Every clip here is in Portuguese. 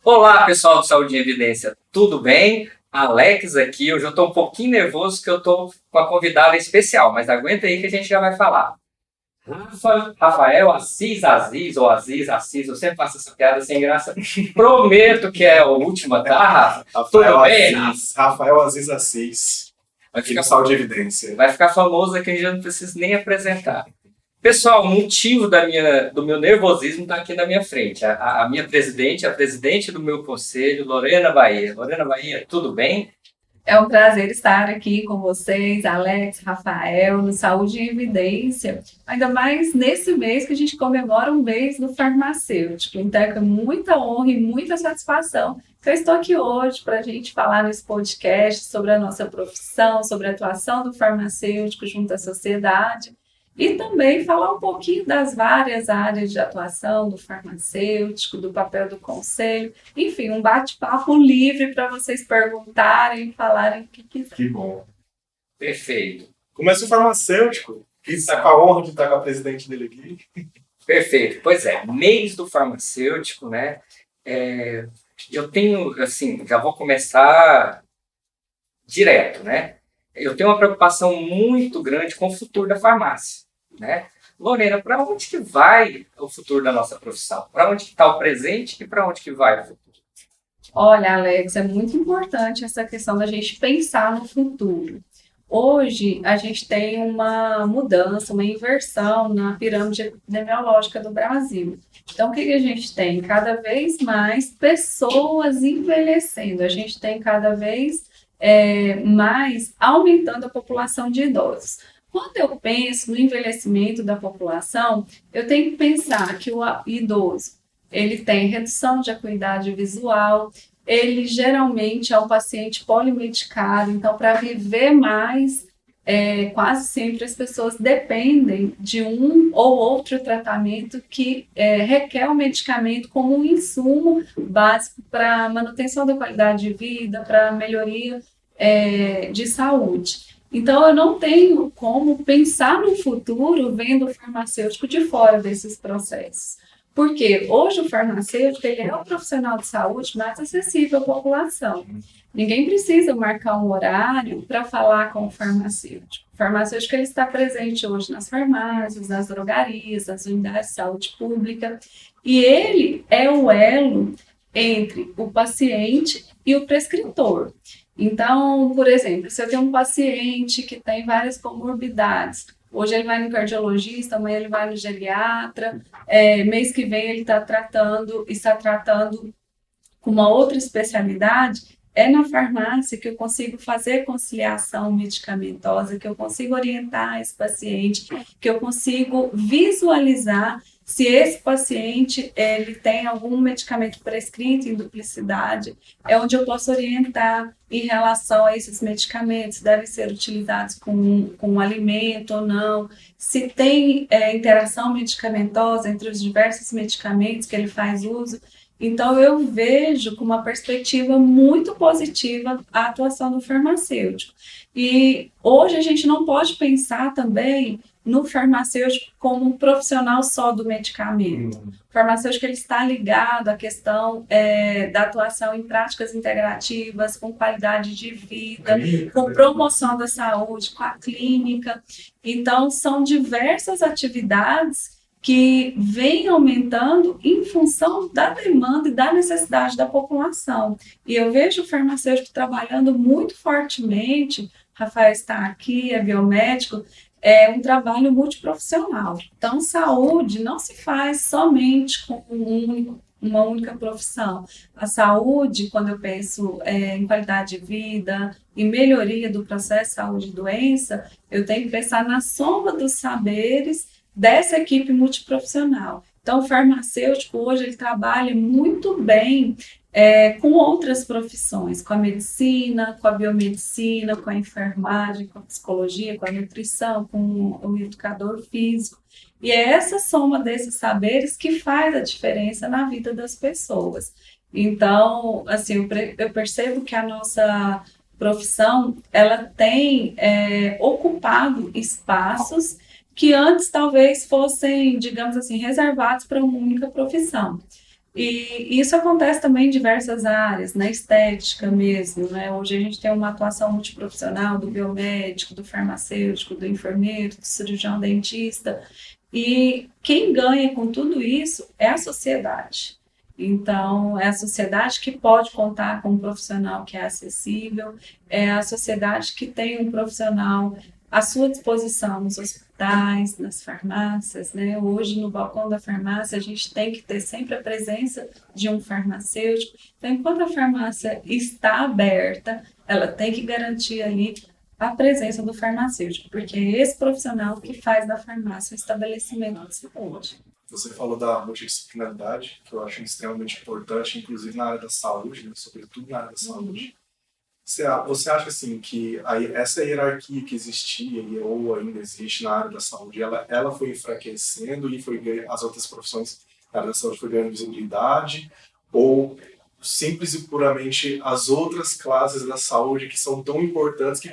Olá, pessoal do Saúde em Evidência, tudo bem? Alex aqui, hoje eu estou um pouquinho nervoso que eu estou com a convidada especial, mas aguenta aí que a gente já vai falar. Rafael Aziz, ou Assis, eu sempre faço essa piada sem graça. Prometo que é a última, tá, Rafa? Tudo bem? Rafael Aziz Assis, aqui no Saúde e Evidência. Vai ficar famoso aqui, a gente já não precisa nem apresentar. Pessoal, o motivo do meu nervosismo está aqui na minha frente. A minha presidente, a presidente do meu conselho, Lorena Bahia. Lorena Bahia, tudo bem? É um prazer estar aqui com vocês, Alex, Rafael, no Saúde em Evidência, ainda mais nesse mês que a gente comemora um mês do farmacêutico. Então é com muita honra e muita satisfação que eu estou aqui hoje para a gente falar nesse podcast sobre a nossa profissão, sobre a atuação do farmacêutico junto à sociedade e também falar um pouquinho das várias áreas de atuação do farmacêutico, do papel do conselho, enfim, um bate-papo livre para vocês perguntarem e falarem o que quiserem. Que bom. Perfeito. Começa o farmacêutico, que está com a honra de estar com a presidente dele aqui. Perfeito. Pois é, mês do farmacêutico, né? Eu tenho, assim, já vou começar direto, né? Eu tenho uma preocupação muito grande com o futuro da farmácia, né? Lorena, para onde que vai o futuro da nossa profissão? Para onde que está o presente e para onde que vai o futuro? Olha, Alex, é muito importante essa questão da gente pensar no futuro. Hoje, a gente tem uma mudança, uma inversão na pirâmide epidemiológica do Brasil. Então, o que a gente tem? Cada vez mais pessoas envelhecendo. A gente tem cada vez mais aumentando a população de idosos. Quando eu penso no envelhecimento da população, eu tenho que pensar que o idoso ele tem redução de acuidade visual, ele geralmente é um paciente polimedicado, então para viver mais, quase sempre as pessoas dependem de um ou outro tratamento que requer o medicamento como um insumo básico para manutenção da qualidade de vida, para melhoria de saúde. Então, eu não tenho como pensar no futuro vendo o farmacêutico de fora desses processos. Porque hoje o farmacêutico ele é o profissional de saúde mais acessível à população. Ninguém precisa marcar um horário para falar com o farmacêutico. O farmacêutico ele está presente hoje nas farmácias, nas drogarias, nas unidades de saúde pública. E ele é o elo entre o paciente e o prescritor. Então, por exemplo, se eu tenho um paciente que tem várias comorbidades, hoje ele vai no cardiologista, amanhã ele vai no geriatra, mês que vem ele está tratando com uma outra especialidade, é na farmácia que eu consigo fazer conciliação medicamentosa, que eu consigo orientar esse paciente, que eu consigo visualizar se esse paciente ele tem algum medicamento prescrito em duplicidade, é onde eu posso orientar em relação a esses medicamentos, devem ser utilizados com alimento ou não, se tem interação medicamentosa entre os diversos medicamentos que ele faz uso. Então, eu vejo com uma perspectiva muito positiva a atuação do farmacêutico. E hoje a gente não pode pensar também no farmacêutico como um profissional só do medicamento. O farmacêutico ele está ligado à questão da atuação em práticas integrativas, com qualidade de vida, com promoção da saúde, com a clínica. Então, são diversas atividades que vem aumentando em função da demanda e da necessidade da população. E eu vejo o farmacêutico trabalhando muito fortemente, Rafael está aqui, é biomédico, é um trabalho multiprofissional. Então, saúde não se faz somente com uma única profissão. A saúde, quando eu penso em qualidade de vida, em melhoria do processo de saúde e doença, eu tenho que pensar na soma dos saberes dessa equipe multiprofissional. Então, o farmacêutico hoje ele trabalha muito bem com outras profissões, com a medicina, com a biomedicina, com a enfermagem, com a psicologia, com a nutrição, com o educador físico. E é essa soma desses saberes que faz a diferença na vida das pessoas. Então, assim, eu percebo que a nossa profissão ela tem ocupado espaços que antes talvez fossem, digamos assim, reservados para uma única profissão. E isso acontece também em diversas áreas, na estética mesmo, né? Hoje a gente tem uma atuação multiprofissional do biomédico, do farmacêutico, do enfermeiro, do cirurgião dentista, e quem ganha com tudo isso é a sociedade. Então, é a sociedade que pode contar com um profissional que é acessível, é a sociedade que tem um profissional à sua disposição nos hospitais, nas farmácias, né? Hoje, no balcão da farmácia, a gente tem que ter sempre a presença de um farmacêutico. Então, enquanto a farmácia está aberta, ela tem que garantir ali a presença do farmacêutico, porque é esse profissional que faz da farmácia um estabelecimento de saúde. Você falou da multidisciplinaridade, que eu acho extremamente importante, inclusive na área da saúde, né? Sobretudo na área da saúde. Você acha assim que essa hierarquia que existia ou ainda existe na área da saúde, ela foi enfraquecendo e as outras profissões da área da saúde foi ganhando visibilidade, ou simples e puramente as outras classes da saúde que são tão importantes que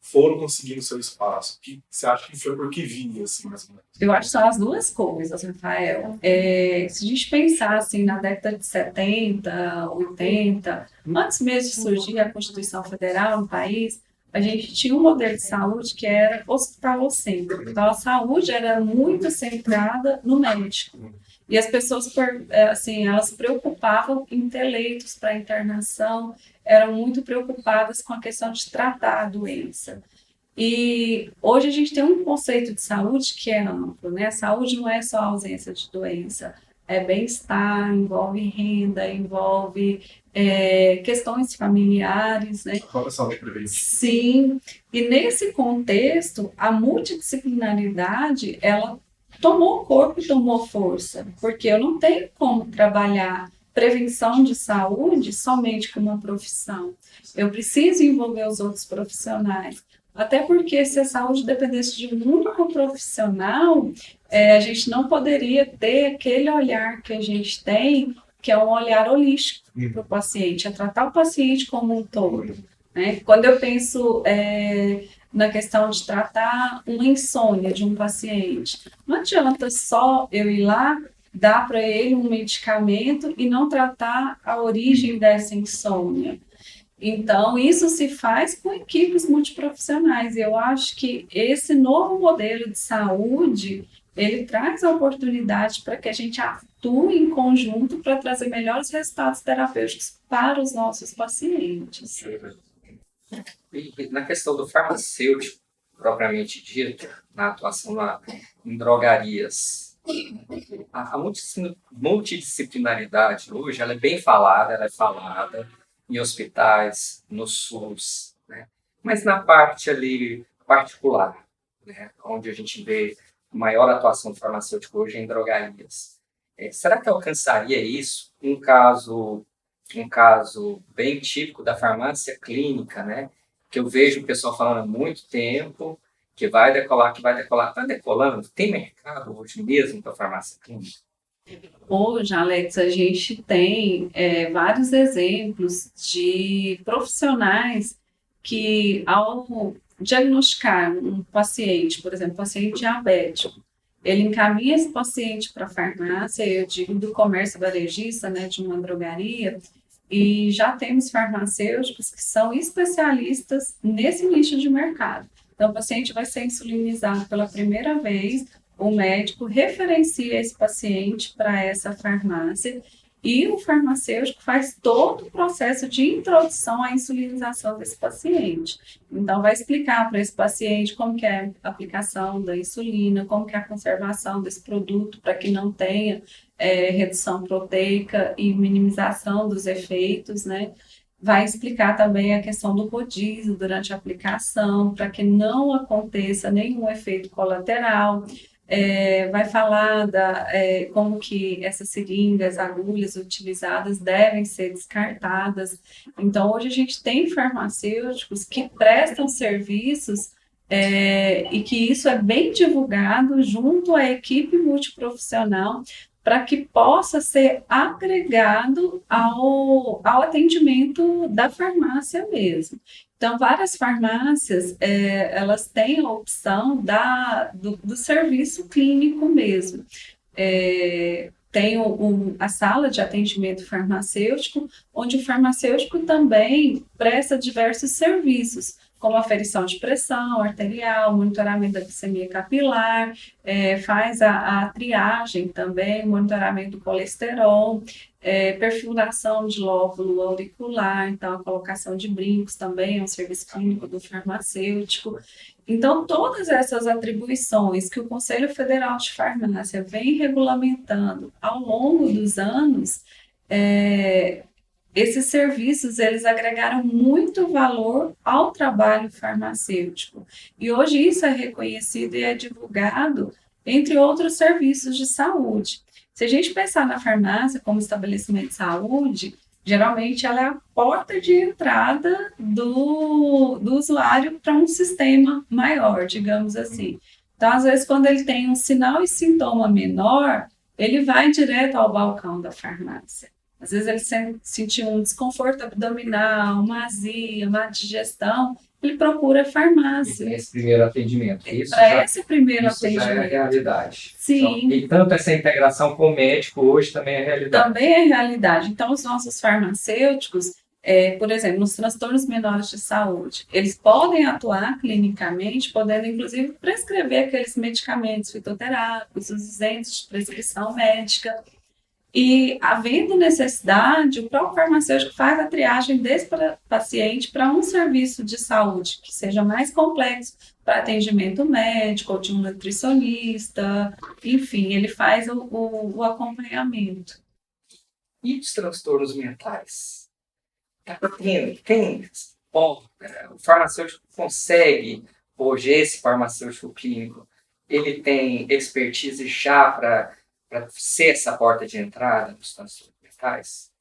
foram conseguindo seu espaço? Que você acha que foi porque vinha, assim, mais ou menos? Eu acho que são as duas coisas, Rafael. Se a gente pensar assim, na década de 70, 80, antes mesmo de surgir a Constituição Federal no país, a gente tinha um modelo de saúde que era hospitalocêntrico. Então, a saúde era muito centrada no médico. E as pessoas, assim, elas se preocupavam em ter leitos para internação, eram muito preocupadas com a questão de tratar a doença. E hoje a gente tem um conceito de saúde que é amplo, né? A saúde não é só a ausência de doença, é bem-estar, envolve renda, envolve questões familiares, né? Qual a saúde preventiva? Sim, e nesse contexto, a multidisciplinaridade, ela tomou corpo e tomou força, porque eu não tenho como trabalhar prevenção de saúde somente com uma profissão. Eu preciso envolver os outros profissionais. Até porque se a saúde dependesse de um único profissional, a gente não poderia ter aquele olhar que a gente tem, que é um olhar holístico para o paciente, é tratar o paciente como um todo, né? Quando eu penso na questão de tratar uma insônia de um paciente, não adianta só eu ir lá, dar para ele um medicamento e não tratar a origem dessa insônia. Então, isso se faz com equipes multiprofissionais. E eu acho que esse novo modelo de saúde, ele traz a oportunidade para que a gente atue em conjunto para trazer melhores resultados terapêuticos para os nossos pacientes. E na questão do farmacêutico, propriamente dito, na atuação em drogarias, a multidisciplinaridade hoje ela é bem falada, ela é falada em hospitais, no SUS, né? Mas na parte ali particular, né? Onde a gente vê maior atuação do farmacêutico hoje é em drogarias. Será que alcançaria isso um caso bem típico da farmácia clínica, né? Que eu vejo o pessoal falando há muito tempo, que vai decolar, está decolando, tem mercado hoje mesmo para farmácia clínica? Hoje, Alex, a gente tem vários exemplos de profissionais que, ao diagnosticar um paciente, por exemplo, paciente diabético, ele encaminha esse paciente para a farmácia, eu digo do comércio varejista, né, de uma drogaria, e já temos farmacêuticos que são especialistas nesse nicho de mercado. Então, o paciente vai ser insulinizado pela primeira vez, o médico referencia esse paciente para essa farmácia e o farmacêutico faz todo o processo de introdução à insulinização desse paciente. Então, vai explicar para esse paciente como que é a aplicação da insulina, como que é a conservação desse produto para que não tenha redução proteica e minimização dos efeitos, né? Vai explicar também a questão do rodízio durante a aplicação, para que não aconteça nenhum efeito colateral. Vai falar como que essas seringas, agulhas utilizadas devem ser descartadas. Então, hoje a gente tem farmacêuticos que prestam serviços e que isso é bem divulgado junto à equipe multiprofissional para que possa ser agregado ao atendimento da farmácia mesmo. Então, várias farmácias, elas têm a opção do serviço clínico mesmo. Tem a sala de atendimento farmacêutico, onde o farmacêutico também presta diversos serviços, como aferição de pressão arterial, monitoramento da glicemia capilar, faz a triagem também, monitoramento do colesterol, perfuração de lóbulo auricular, então a colocação de brincos também é um serviço clínico do farmacêutico. Então, todas essas atribuições que o Conselho Federal de Farmácia vem regulamentando ao longo dos anos, esses serviços, eles agregaram muito valor ao trabalho farmacêutico. E hoje isso é reconhecido e é divulgado entre outros serviços de saúde. Se a gente pensar na farmácia como estabelecimento de saúde, geralmente ela é a porta de entrada do usuário para um sistema maior, digamos assim. Então, às vezes, quando ele tem um sinal e sintoma menor, ele vai direto ao balcão da farmácia. Às vezes ele sentiu um desconforto abdominal, uma azia, uma digestão, ele procura a farmácia. Esse primeiro atendimento. Para esse primeiro isso atendimento. já é realidade. Sim. Então, e tanto essa integração com o médico hoje também é realidade. Também é realidade. Então, os nossos farmacêuticos, por exemplo, nos transtornos menores de saúde, eles podem atuar clinicamente, podendo inclusive prescrever aqueles medicamentos fitoterápicos, os isentos de prescrição médica. E, havendo necessidade, o próprio farmacêutico faz a triagem desse paciente para um serviço de saúde que seja mais complexo, para atendimento médico ou de um nutricionista, enfim, ele faz o acompanhamento. E os transtornos mentais? O farmacêutico consegue, hoje esse farmacêutico clínico, ele tem expertise já para ser essa porta de entrada dos transtornos mentais?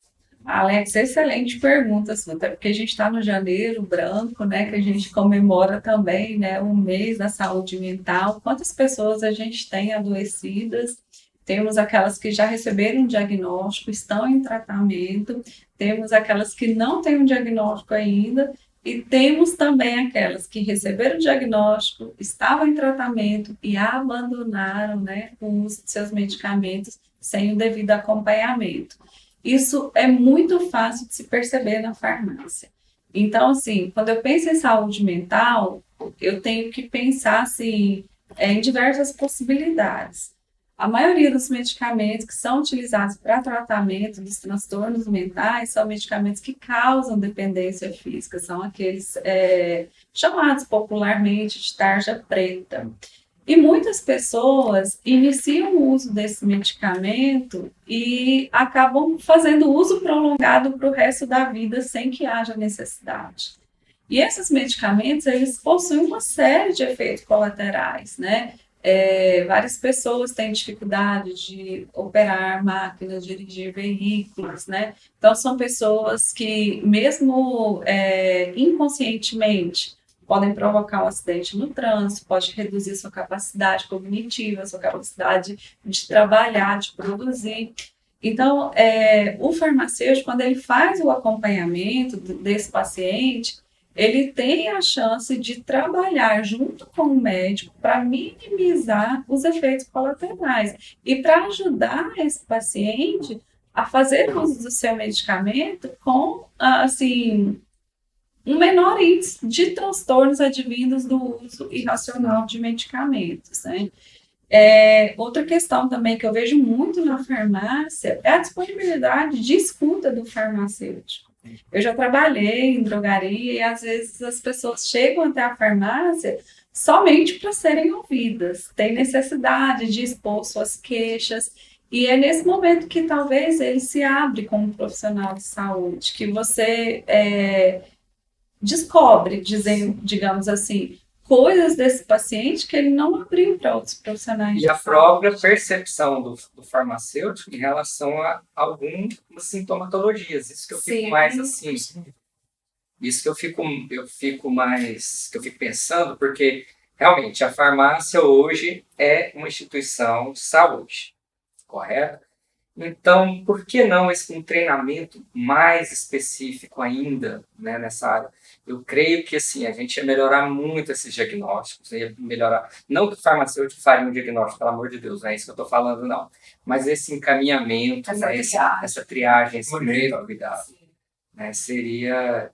Alex, excelente pergunta, até porque a gente está no Janeiro Branco, né, que a gente comemora também, né, o mês da saúde mental. Quantas pessoas a gente tem adoecidas? Temos aquelas que já receberam um diagnóstico, estão em tratamento, temos aquelas que não têm um diagnóstico ainda, e temos também aquelas que receberam o diagnóstico, estavam em tratamento e abandonaram, né, o uso de seus medicamentos sem o devido acompanhamento. Isso é muito fácil de se perceber na farmácia. Então, assim, quando eu penso em saúde mental, eu tenho que pensar assim, em diversas possibilidades. A maioria dos medicamentos que são utilizados para tratamento dos transtornos mentais são medicamentos que causam dependência física, são aqueles chamados popularmente de tarja preta. E muitas pessoas iniciam o uso desse medicamento e acabam fazendo uso prolongado para o resto da vida sem que haja necessidade. E esses medicamentos, eles possuem uma série de efeitos colaterais, né? Várias pessoas têm dificuldade de operar máquinas, dirigir veículos, né? Então, são pessoas que, mesmo inconscientemente, podem provocar um acidente no trânsito, pode reduzir sua capacidade cognitiva, sua capacidade de trabalhar, de produzir. Então, o farmacêutico, quando ele faz o acompanhamento desse paciente, ele tem a chance de trabalhar junto com o médico para minimizar os efeitos colaterais e para ajudar esse paciente a fazer uso do seu medicamento com, assim, um menor índice de transtornos advindos do uso irracional de medicamentos, né? Outra questão também que eu vejo muito na farmácia é a disponibilidade de escuta do farmacêutico. Eu já trabalhei em drogaria e às vezes as pessoas chegam até a farmácia somente para serem ouvidas, tem necessidade de expor suas queixas, e é nesse momento que talvez ele se abre como profissional de saúde, que você descobre, digamos assim, coisas desse paciente que ele não abriu para outros profissionais. E a própria percepção do farmacêutico em relação a algumas sintomatologias. Isso que eu fico mais assim. Isso que eu fico pensando, porque realmente a farmácia hoje é uma instituição de saúde, correto? Então, por que não um treinamento mais específico ainda, né, nessa área? Eu creio que assim, a gente ia melhorar muito esses diagnósticos, ia melhorar. Não que o farmacêutico faria um diagnóstico, pelo amor de Deus, não é isso que eu estou falando, não. Mas esse encaminhamento, essa triagem, esse primeiro cuidado, né, seria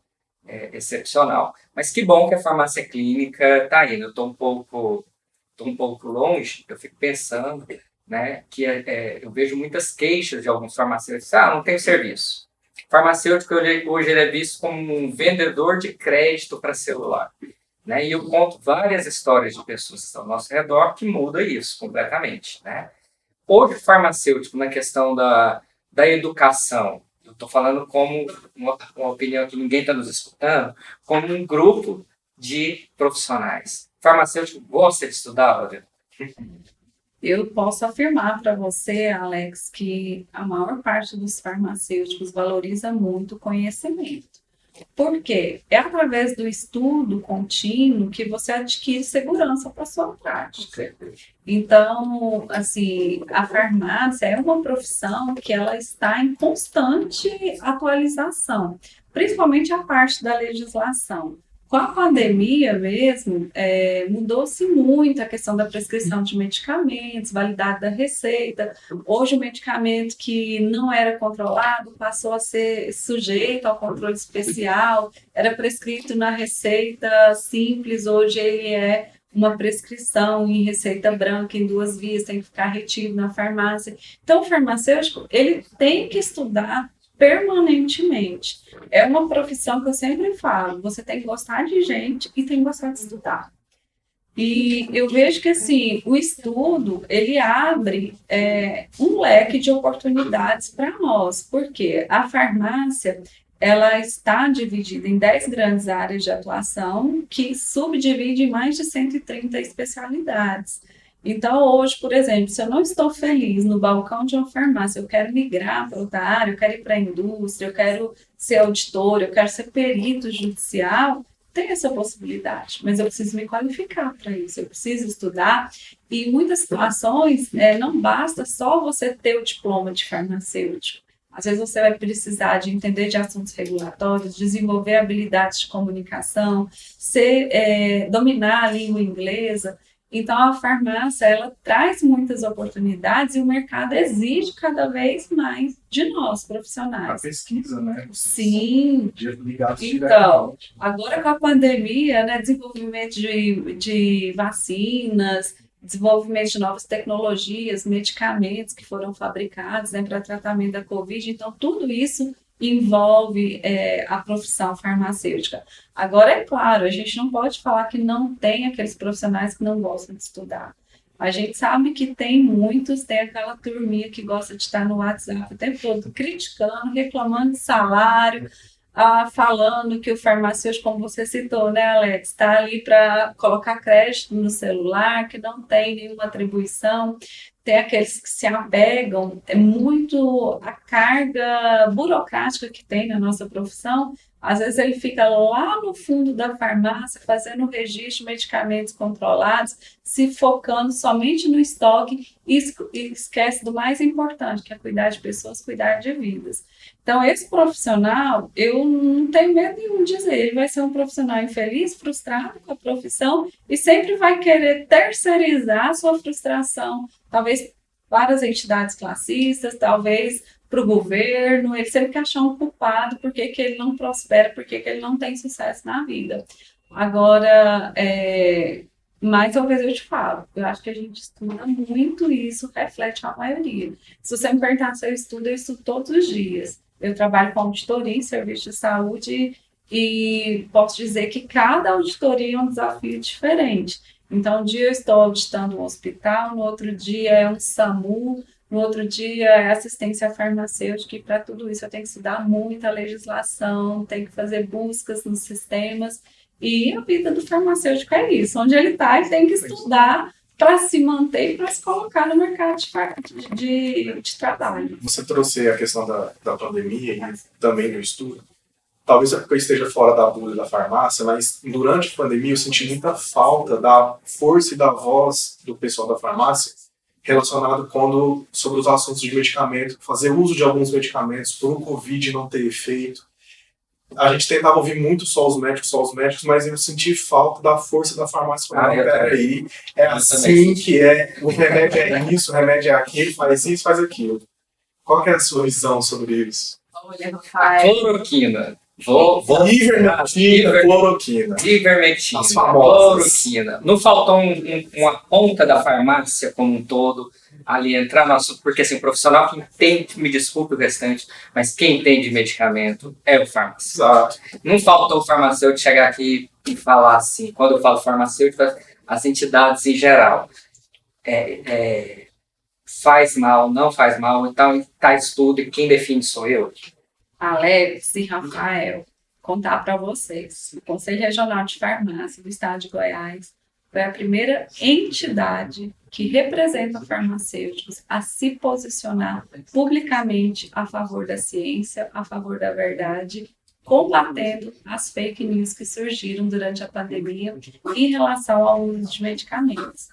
excepcional. Mas que bom que a farmácia clínica está indo. Eu estou um pouco longe, eu fico pensando, né, que eu vejo muitas queixas de alguns farmacêuticos. Não tem serviço. Farmacêutico hoje ele é visto como um vendedor de crédito para celular. Né? E eu conto várias histórias de pessoas que estão ao nosso redor que muda isso completamente. Né? Hoje, o farmacêutico, na questão da educação, eu estou falando como uma opinião que ninguém está nos escutando, como um grupo de profissionais. O farmacêutico gosta de estudar, Lorena? Eu posso afirmar para você, Alex, que a maior parte dos farmacêuticos valoriza muito o conhecimento. Por quê? É através do estudo contínuo que você adquire segurança para a sua prática. Então, assim, a farmácia é uma profissão que ela está em constante atualização, principalmente a parte da legislação. Com a pandemia mesmo, mudou-se muito a questão da prescrição de medicamentos, validade da receita. Hoje, o medicamento que não era controlado passou a ser sujeito ao controle especial, era prescrito na receita simples, hoje ele é uma prescrição em receita branca, em 2 vias, tem que ficar retido na farmácia. Então, o farmacêutico, ele tem que estudar permanentemente. É uma profissão que eu sempre falo, você tem que gostar de gente e tem que gostar de estudar. E eu vejo que, assim, o estudo, ele abre um leque de oportunidades para nós, porque a farmácia, ela está dividida em 10 grandes áreas de atuação, que subdivide em mais de 130 especialidades. Então, hoje, por exemplo, se eu não estou feliz no balcão de uma farmácia, eu quero migrar para outra área, eu quero ir para a indústria, eu quero ser auditor, eu quero ser perito judicial, tem essa possibilidade, mas eu preciso me qualificar para isso, eu preciso estudar. E em muitas situações, não basta só você ter o diploma de farmacêutico. Às vezes você vai precisar de entender de assuntos regulatórios, desenvolver habilidades de comunicação, dominar a língua inglesa. Então, a farmácia, ela traz muitas oportunidades e o mercado exige cada vez mais de nós, profissionais. A pesquisa, né? Sim. Ligados então, agora com a pandemia, né, desenvolvimento de vacinas, desenvolvimento de novas tecnologias, medicamentos que foram fabricados, né, para tratamento da Covid. Então, tudo isso envolve a profissão farmacêutica. Agora, é claro, a gente não pode falar que não tem aqueles profissionais que não gostam de estudar. A gente sabe que tem muitos, tem aquela turminha que gosta de estar no WhatsApp o tempo todo criticando, reclamando de salário, falando que o farmacêutico, como você citou, né, Alex, está ali para colocar crédito no celular, que não tem nenhuma atribuição. Tem aqueles que se apegam, muito a carga burocrática que tem na nossa profissão. Às vezes ele fica lá no fundo da farmácia fazendo o registro de medicamentos controlados, se focando somente no estoque e esquece do mais importante, que é cuidar de pessoas, cuidar de vidas. Então, esse profissional, eu não tenho medo nenhum de dizer, ele vai ser um profissional infeliz, frustrado com a profissão e sempre vai querer terceirizar a sua frustração, talvez para as entidades classistas, talvez para o governo, ele sempre quer achar um culpado porque que ele não prospera, porque que ele não tem sucesso na vida. Agora, mais uma vez eu te falo, eu acho que a gente estuda muito e isso reflete a maioria. Se você me perguntar se eu estudo todos os dias. Eu trabalho com auditoria em serviço de saúde e posso dizer que cada auditoria é um desafio diferente. Então, um dia eu estou auditando um hospital, no outro dia é um SAMU, no outro dia é assistência farmacêutica, e para tudo isso eu tenho que estudar muita legislação, tenho que fazer buscas nos sistemas, e a vida do farmacêutico é isso, onde ele está, ele tem que estudar para se manter e para se colocar no mercado de trabalho. Você trouxe a questão da pandemia e também do estudo. Talvez eu esteja fora da bolha da farmácia, mas durante a pandemia eu senti muita falta da força e da voz do pessoal da farmácia relacionado sobre os assuntos de medicamento, fazer uso de alguns medicamentos por um Covid não ter efeito. a gente tentava ouvir muito só os médicos, mas eu senti falta da força da farmácia. Falei, não, peraí, é assim que é, o remédio é isso, o remédio é aquilo, faz isso, faz aquilo. Qual que é a sua visão sobre isso? Olha, A cloroquina. Ivermectina, cloroquina. Ivermectina, As famosas. cloroquina. Não faltou uma ponta da farmácia como um todo ali entrar no assunto, porque assim, o profissional que entende, me desculpe o restante, mas quem entende de medicamento é o farmacêutico. Exato. Não faltou o farmacêutico chegar aqui e falar assim, quando eu falo farmacêutico, as entidades em geral. Faz mal, não faz mal, então está estudo e quem define sou eu. Alex e Rafael, contar para vocês. O Conselho Regional de Farmácia do Estado de Goiás foi a primeira entidade que representa farmacêuticos a se posicionar publicamente a favor da ciência, a favor da verdade, combatendo as fake news que surgiram durante a pandemia em relação ao uso de medicamentos.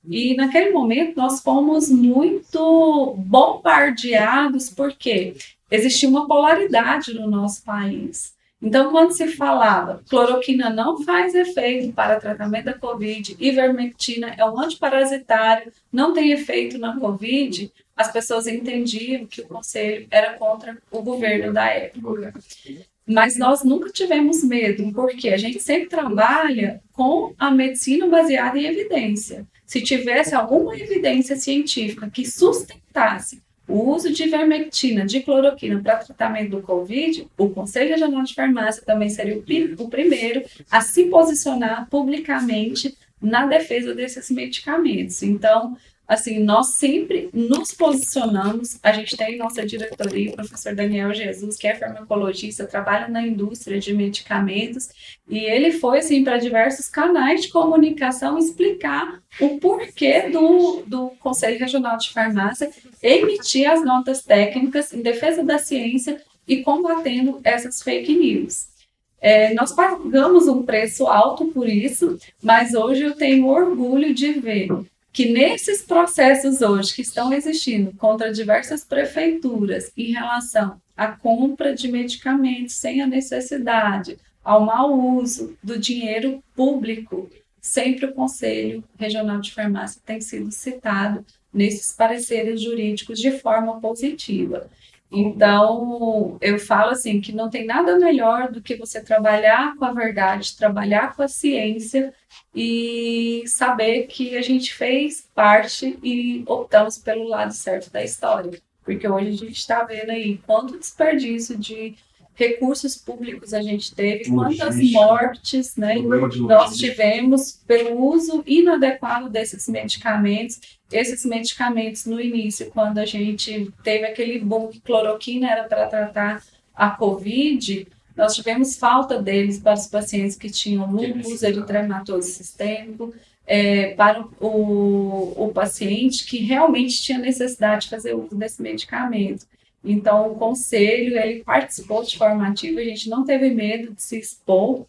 E naquele momento nós fomos muito bombardeados porque existia uma polaridade no nosso país. Então, quando se falava cloroquina não faz efeito para tratamento da Covid, ivermectina é um antiparasitário, não tem efeito na Covid, as pessoas entendiam que o conselho era contra o governo da época. Mas nós nunca tivemos medo, porque a gente sempre trabalha com a medicina baseada em evidência. Se tivesse alguma evidência científica que sustentasse o uso de ivermectina, de cloroquina para tratamento do Covid, o Conselho Regional de Farmácia também seria o primeiro a se posicionar publicamente na defesa desses medicamentos. Então, assim, nós sempre nos posicionamos, a gente tem nossa diretoria, o professor Daniel Jesus, que é farmacologista, trabalha na indústria de medicamentos, e ele foi, assim, para diversos canais de comunicação explicar o porquê do Conselho Regional de Farmácia emitir as notas técnicas em defesa da ciência e combatendo essas fake news. Nós pagamos um preço alto por isso, mas hoje eu tenho orgulho de ver que nesses processos hoje que estão existindo contra diversas prefeituras em relação à compra de medicamentos sem a necessidade, ao mau uso do dinheiro público, sempre o Conselho Regional de Farmácia tem sido citado nesses pareceres jurídicos de forma positiva. Então, eu falo assim, que não tem nada melhor do que você trabalhar com a verdade, trabalhar com a ciência e saber que a gente fez parte e optamos pelo lado certo da história. Porque hoje a gente está vendo aí quanto desperdício de recursos públicos a gente teve, quantas mortes, né, nós tivemos pelo uso inadequado desses medicamentos. Esses medicamentos, no início, quando a gente teve aquele boom que cloroquina era para tratar a Covid, nós tivemos falta deles para os pacientes que tinham lúpus eritematoso sistêmico, para o paciente que realmente tinha necessidade de fazer uso desse medicamento. Então, o conselho, ele participou de forma ativa, a gente não teve medo de se expor,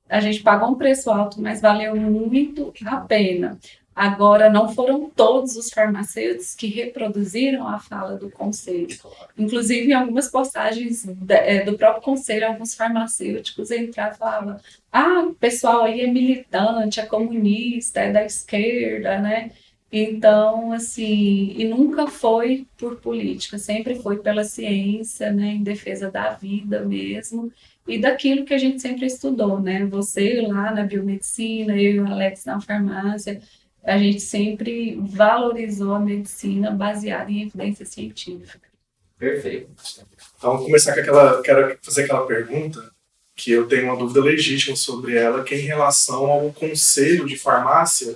a gente pagou um preço alto, mas valeu muito a pena. Agora, não foram todos os farmacêuticos que reproduziram a fala do conselho. Inclusive, em algumas postagens do próprio conselho, alguns farmacêuticos entraram e falavam: o pessoal aí é militante, é comunista, é da esquerda, né? Então, assim, e nunca foi por política, sempre foi pela ciência, né, em defesa da vida mesmo, e daquilo que a gente sempre estudou, né? Você lá na biomedicina, eu e o Alex na farmácia, a gente sempre valorizou a medicina baseada em evidência científica. Perfeito. Então, vamos começar com quero fazer aquela pergunta, que eu tenho uma dúvida legítima sobre ela, que é em relação ao conselho de farmácia,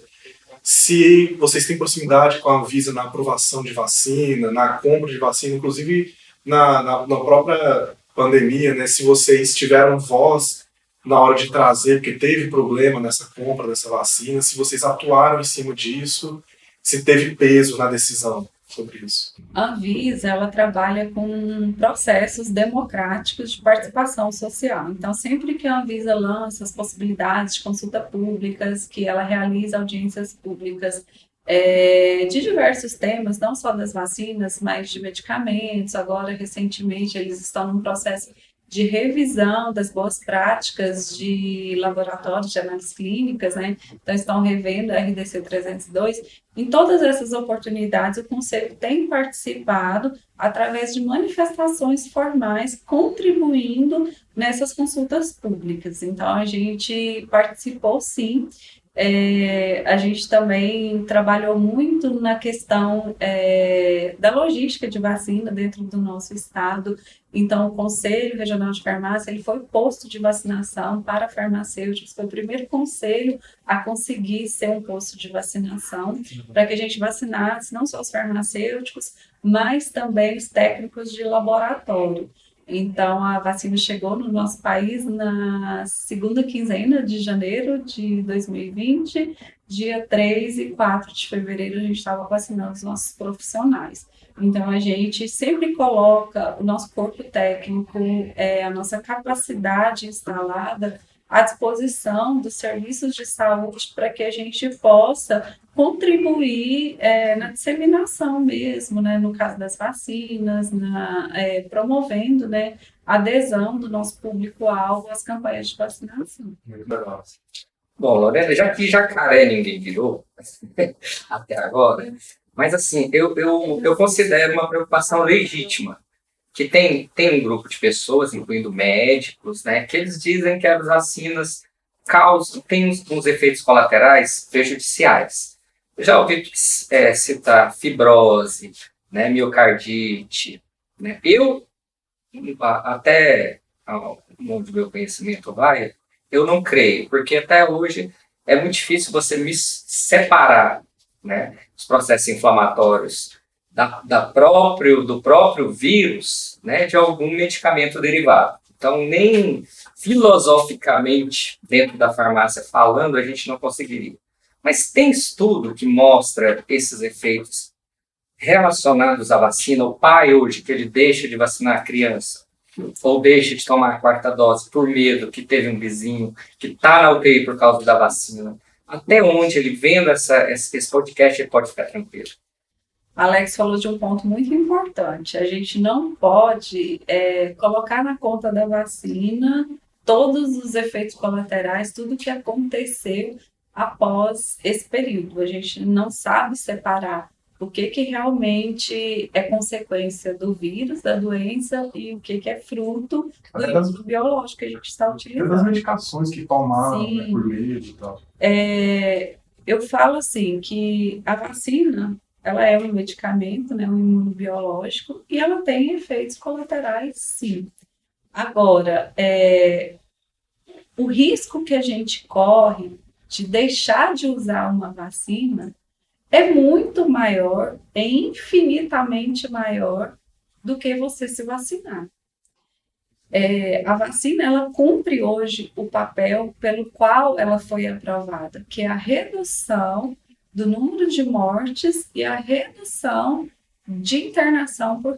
se vocês têm proximidade com a Anvisa na aprovação de vacina, na compra de vacina, inclusive na própria pandemia, né, se vocês tiveram voz na hora de trazer, porque teve problema nessa compra dessa vacina, se vocês atuaram em cima disso, se teve peso na decisão sobre isso. A Anvisa, ela trabalha com processos democráticos de participação social. Então, sempre que a Anvisa lança as possibilidades de consulta públicas, que ela realiza audiências públicas de diversos temas, não só das vacinas, mas de medicamentos. Agora, recentemente, eles estão num processo de revisão das boas práticas de laboratórios de análises clínicas, né? Então, estão revendo a RDC 302. Em todas essas oportunidades, o Conselho tem participado através de manifestações formais, contribuindo nessas consultas públicas. Então, a gente participou, sim. A gente também trabalhou muito na questão da logística de vacina dentro do nosso estado. Então, o Conselho Regional de Farmácia ele foi posto de vacinação para farmacêuticos, foi o primeiro conselho a conseguir ser um posto de vacinação, para que a gente vacinasse não só os farmacêuticos, mas também os técnicos de laboratório. Então, a vacina chegou no nosso país na segunda quinzena de janeiro de 2020, dia 3 e 4 de fevereiro, a gente estava vacinando os nossos profissionais. Então, a gente sempre coloca o nosso corpo técnico, a nossa capacidade instalada à disposição dos serviços de saúde para que a gente possa contribuir na disseminação mesmo, né, no caso das vacinas, promovendo, né, a adesão do nosso público-alvo às campanhas de vacinação. Muito legal. Bom, Lorena, já que jacaré ninguém virou até agora, mas assim, eu considero uma preocupação legítima, que tem um grupo de pessoas, incluindo médicos, né, que eles dizem que as vacinas têm uns efeitos colaterais prejudiciais. Eu já ouvi citar fibrose, né, miocardite. Né? Eu, até onde o meu conhecimento vai, eu não creio, porque até hoje é muito difícil você me separar, né, os processos inflamatórios do próprio vírus, né, de algum medicamento derivado. Então, nem filosoficamente, dentro da farmácia falando, a gente não conseguiria. Mas tem estudo que mostra esses efeitos relacionados à vacina. O pai hoje, que ele deixa de vacinar a criança, ou deixa de tomar a quarta dose por medo que teve um vizinho que está na UTI por causa da vacina. Até onde ele vendo esse podcast, ele pode ficar tranquilo. Alex falou de um ponto muito importante. A gente não pode colocar na conta da vacina todos os efeitos colaterais, tudo que aconteceu após esse período. A gente não sabe separar o que realmente é consequência do vírus, da doença, e o que é fruto do biológico que a gente está utilizando. Das medicações que tomaram, né, por mês e tal. Eu falo assim, que a vacina, ela é um medicamento, né, um imunobiológico, e ela tem efeitos colaterais, sim. Agora, o risco que a gente corre de deixar de usar uma vacina é muito maior, é infinitamente maior do que você se vacinar. A vacina, ela cumpre hoje o papel pelo qual ela foi aprovada, que é a redução do número de mortes e a redução de internação por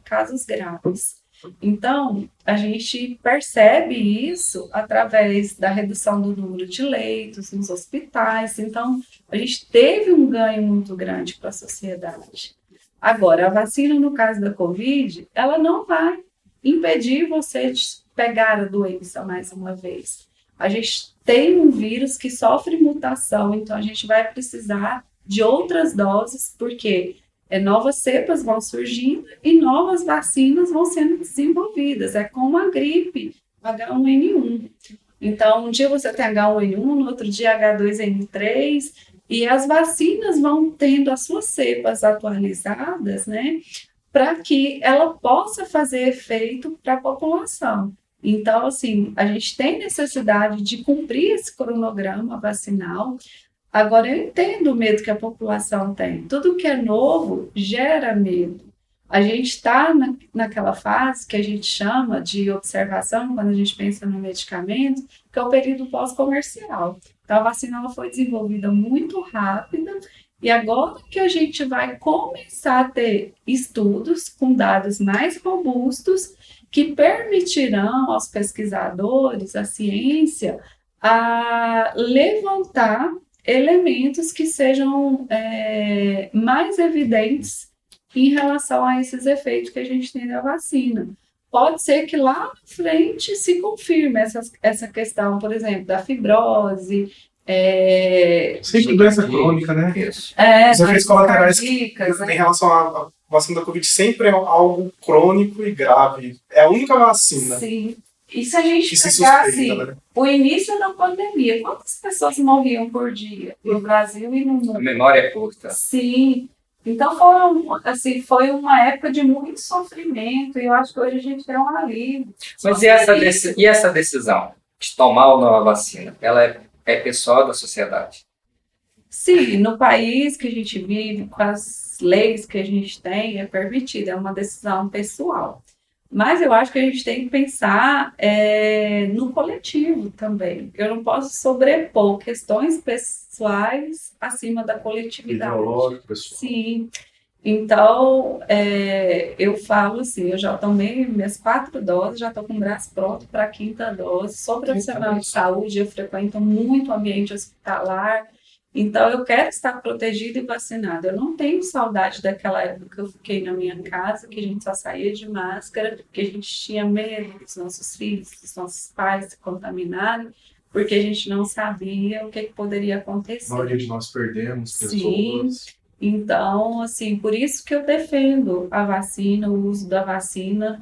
casos graves. Então, a gente percebe isso através da redução do número de leitos nos hospitais. Então, a gente teve um ganho muito grande para a sociedade. Agora, a vacina, no caso da Covid, ela não vai impedir você de pegar a doença mais uma vez. A gente tem um vírus que sofre mutação, então a gente vai precisar de outras doses, porque novas cepas vão surgindo e novas vacinas vão sendo desenvolvidas. É como a gripe H1N1. Então, um dia você tem H1N1, no outro dia H2N3, e as vacinas vão tendo as suas cepas atualizadas, né, para que ela possa fazer efeito para a população. Então, assim, a gente tem necessidade de cumprir esse cronograma vacinal. Agora, eu entendo o medo que a população tem. Tudo que é novo gera medo. A gente está naquela fase que a gente chama de observação, quando a gente pensa no medicamento, que é o período pós-comercial. Então, a vacina ela foi desenvolvida muito rápida, e agora que a gente vai começar a ter estudos com dados mais robustos, que permitirão aos pesquisadores, à ciência, a levantar elementos que sejam mais evidentes em relação a esses efeitos que a gente tem da vacina. pode ser que lá na frente se confirme essa questão, por exemplo, da fibrose, Sempre doença crônica, né? Isso. Os efeitos colaterais cardíacas, em relação à vacina da Covid sempre é algo crônico e grave. É a única vacina Sim. E se a gente que se pegar suspeita, assim, né? o início da pandemia, quantas pessoas morriam por dia no Brasil e no A mundo? memória é curta. Sim. Então foi uma época de muito sofrimento e eu acho que hoje a gente tem um alívio. Mas e essa decisão de tomar ou não a vacina? Ela é pessoal da sociedade? Sim, no país que a gente vive, com as leis que a gente tem, é permitido, é uma decisão pessoal. Mas eu acho que a gente tem que pensar no coletivo também. Eu não posso sobrepor questões pessoais acima da coletividade. Ideológico, pessoal. Sim. Então, eu falo assim, eu já tomei minhas 4 doses, já estou com o braço pronto para a 5ª dose. Sou profissional de saúde, eu frequento muito o ambiente hospitalar, então eu quero estar protegida e vacinada. Eu não tenho saudade daquela época que eu fiquei na minha casa, que a gente só saía de máscara, que a gente tinha medo dos nossos filhos, dos nossos pais se contaminarem, porque a gente não sabia o que poderia acontecer. A maioria de nós perdemos Sim. pessoas. Então, assim, por isso que eu defendo a vacina, o uso da vacina.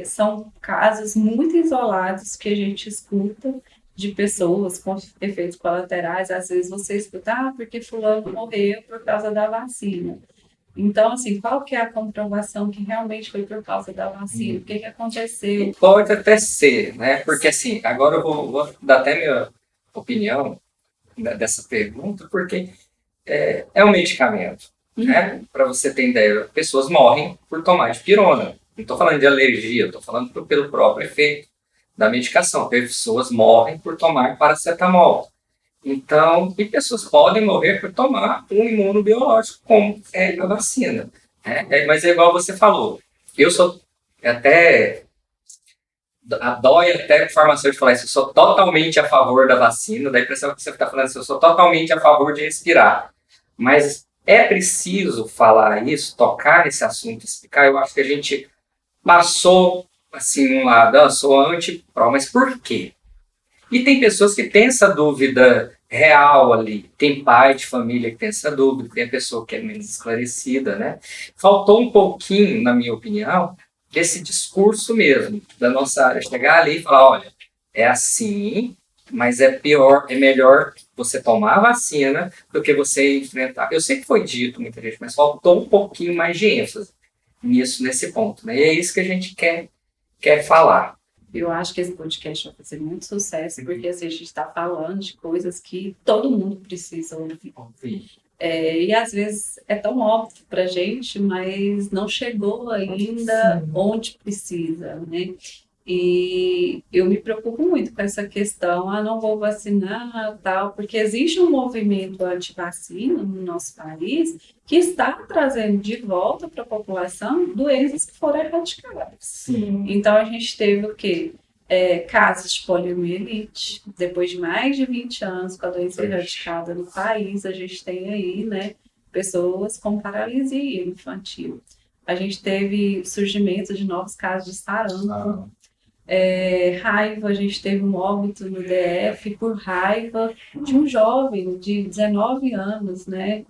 São casos muito isolados que a gente escuta de pessoas com efeitos colaterais. Às vezes você escuta, porque fulano morreu por causa da vacina. Então, assim, qual que é a comprovação que realmente foi por causa da vacina? O que aconteceu? Pode até ser, né? Porque assim, agora eu vou dar até minha opinião dessa pergunta, porque é um medicamento, né? Para você ter ideia, pessoas morrem por tomar dipirona. Não estou falando de alergia, estou falando pelo próprio efeito da medicação. Pessoas morrem por tomar paracetamol. Então, e pessoas podem morrer por tomar um imunobiológico, como é a vacina. Mas é igual você falou. Eu sou até... Dói até o farmacêutico falar isso. Eu sou totalmente a favor da vacina. Dá a impressão que você está falando assim, eu sou totalmente a favor de respirar. Mas é preciso falar isso, tocar nesse assunto, explicar. Eu acho que a gente passou assim um lado, eu sou anti-pró, mas por quê? E tem pessoas que têm essa dúvida real ali. Tem pai de família que tem essa dúvida, tem a pessoa que é menos esclarecida, né? Faltou um pouquinho, na minha opinião, desse discurso mesmo, da nossa área. Chegar ali e falar, olha, é assim, mas é melhor você tomar a vacina do que você enfrentar. Eu sei que foi dito, muita gente, mas faltou um pouquinho mais de ênfase nesse ponto, né? E é isso que a gente quer falar. Eu acho que esse podcast vai fazer muito sucesso, porque assim, a gente está falando de coisas que todo mundo precisa ouvir. E às vezes é tão óbvio para a gente, mas não chegou ainda onde precisa, né? E eu me preocupo muito com essa questão, não vou vacinar, tal, porque existe um movimento anti-vacina no nosso país que está trazendo de volta para a população doenças que foram erradicadas. Sim. Então a gente teve o quê? Casos de poliomielite, depois de mais de 20 anos com a doença erradicada no país, a gente tem aí, né, pessoas com paralisia infantil. A gente teve surgimento de novos casos de sarampo. Raiva, a gente teve um óbito no DF por raiva de um jovem de 19 anos, né,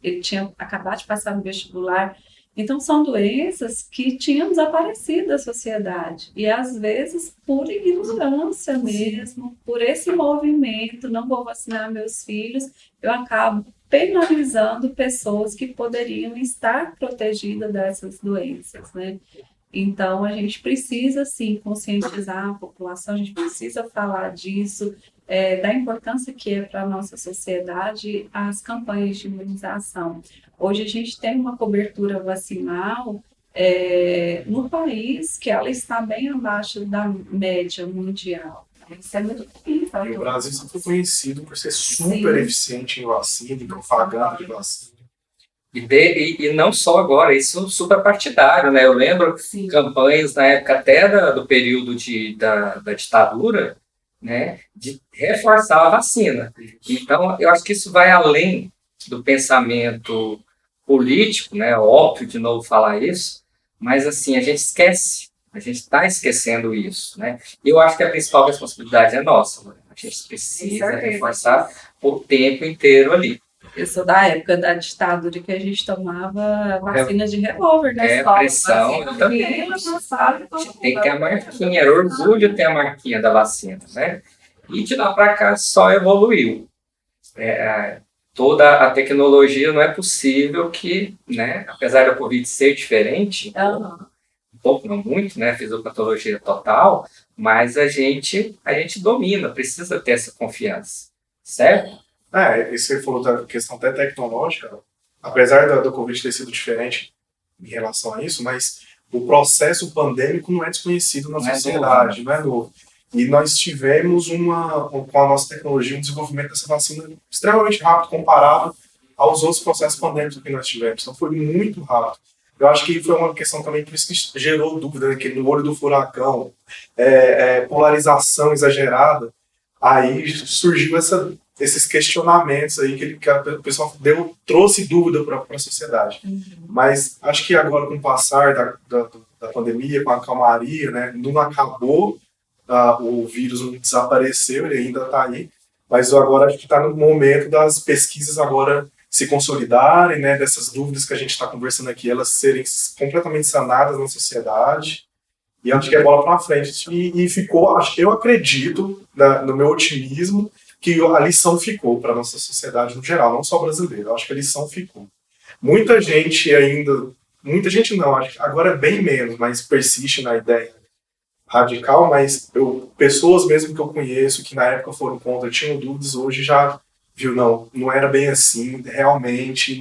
ele tinha acabado de passar no vestibular. Então, são doenças que tinham desaparecido da sociedade. E, às vezes, por ignorância mesmo, por esse movimento, não vou vacinar meus filhos, eu acabo penalizando pessoas que poderiam estar protegidas dessas doenças, né? Então, a gente precisa, sim, conscientizar a população, a gente precisa falar disso, da importância que é para a nossa sociedade as campanhas de imunização. Hoje a gente tem uma cobertura vacinal no país que ela está bem abaixo da média mundial. Isso é muito difícil. E o Brasil sempre foi conhecido por ser super eficiente em vacina, em propaganda de vacina. E não só agora, isso super partidário, né? Eu lembro campanhas na época até do período da ditadura, né? De reforçar a vacina. Então, eu acho que isso vai além do pensamento político, né? Óbvio de novo falar isso, mas assim, a gente esquece, a gente está esquecendo isso, né? Eu acho que a principal responsabilidade é nossa, né? A gente precisa reforçar o tempo inteiro ali. Eu sou da época da ditadura que a gente tomava vacina de revólver na escola. Pressão, eu também. Tem que ter a marquinha, era orgulho ter a marquinha da vacina, né? E de lá para cá só evoluiu. Toda a tecnologia, não é possível que, né, apesar da Covid ser diferente, um pouco, não muito, né, fisiopatologia total, mas a gente domina, precisa ter essa confiança, certo? E você falou da questão até tecnológica, apesar da Covid ter sido diferente em relação a isso, mas o processo pandêmico não é desconhecido na sociedade, não é novo. E nós tivemos, com a nossa tecnologia, um desenvolvimento dessa vacina extremamente rápido comparado aos outros processos pandêmicos que nós tivemos. Então foi muito rápido. Eu acho que foi uma questão também, por isso que gerou dúvida, né, que no olho do furacão, polarização exagerada, aí surgiu esses questionamentos aí que o pessoal trouxe dúvida para a sociedade. Mas acho que agora, com o passar da pandemia, com a calmaria, né, não acabou, o vírus não desapareceu, ele ainda está aí, mas agora acho que está no momento das pesquisas agora se consolidarem, né, dessas dúvidas que a gente está conversando aqui, elas serem completamente sanadas na sociedade. E acho que é bola para frente. E ficou, eu acredito, no meu otimismo, que a lição ficou para a nossa sociedade no geral, não só brasileira. Eu acho que a lição ficou. Muita gente não, acho que agora é bem menos, mas persiste na ideia radical, mas pessoas mesmo que eu conheço, que na época foram contra, tinham dúvidas, hoje já viu, não era bem assim, realmente,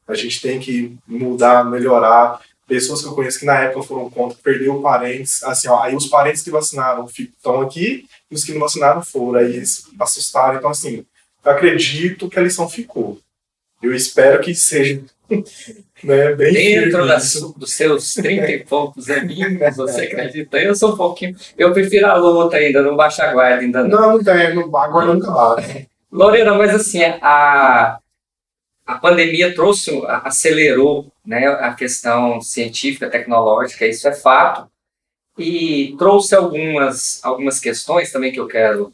a gente tem que mudar, melhorar. Pessoas que eu conheço que na época foram contra, perdeu parentes, assim, aí os parentes que vacinaram estão aqui, e os que não vacinaram foram, aí eles assustaram. Então, assim, eu acredito que a lição ficou. Eu espero que seja, né, bem dentro dos seus 30 e poucos aninhos, você acredita? Eu sou um pouquinho, eu prefiro a luta ainda, não baixa a guarda ainda não. Não, agora nunca vai. Lorena, mas assim, a pandemia acelerou, né, a questão científica, tecnológica, isso é fato, e trouxe algumas questões também que eu quero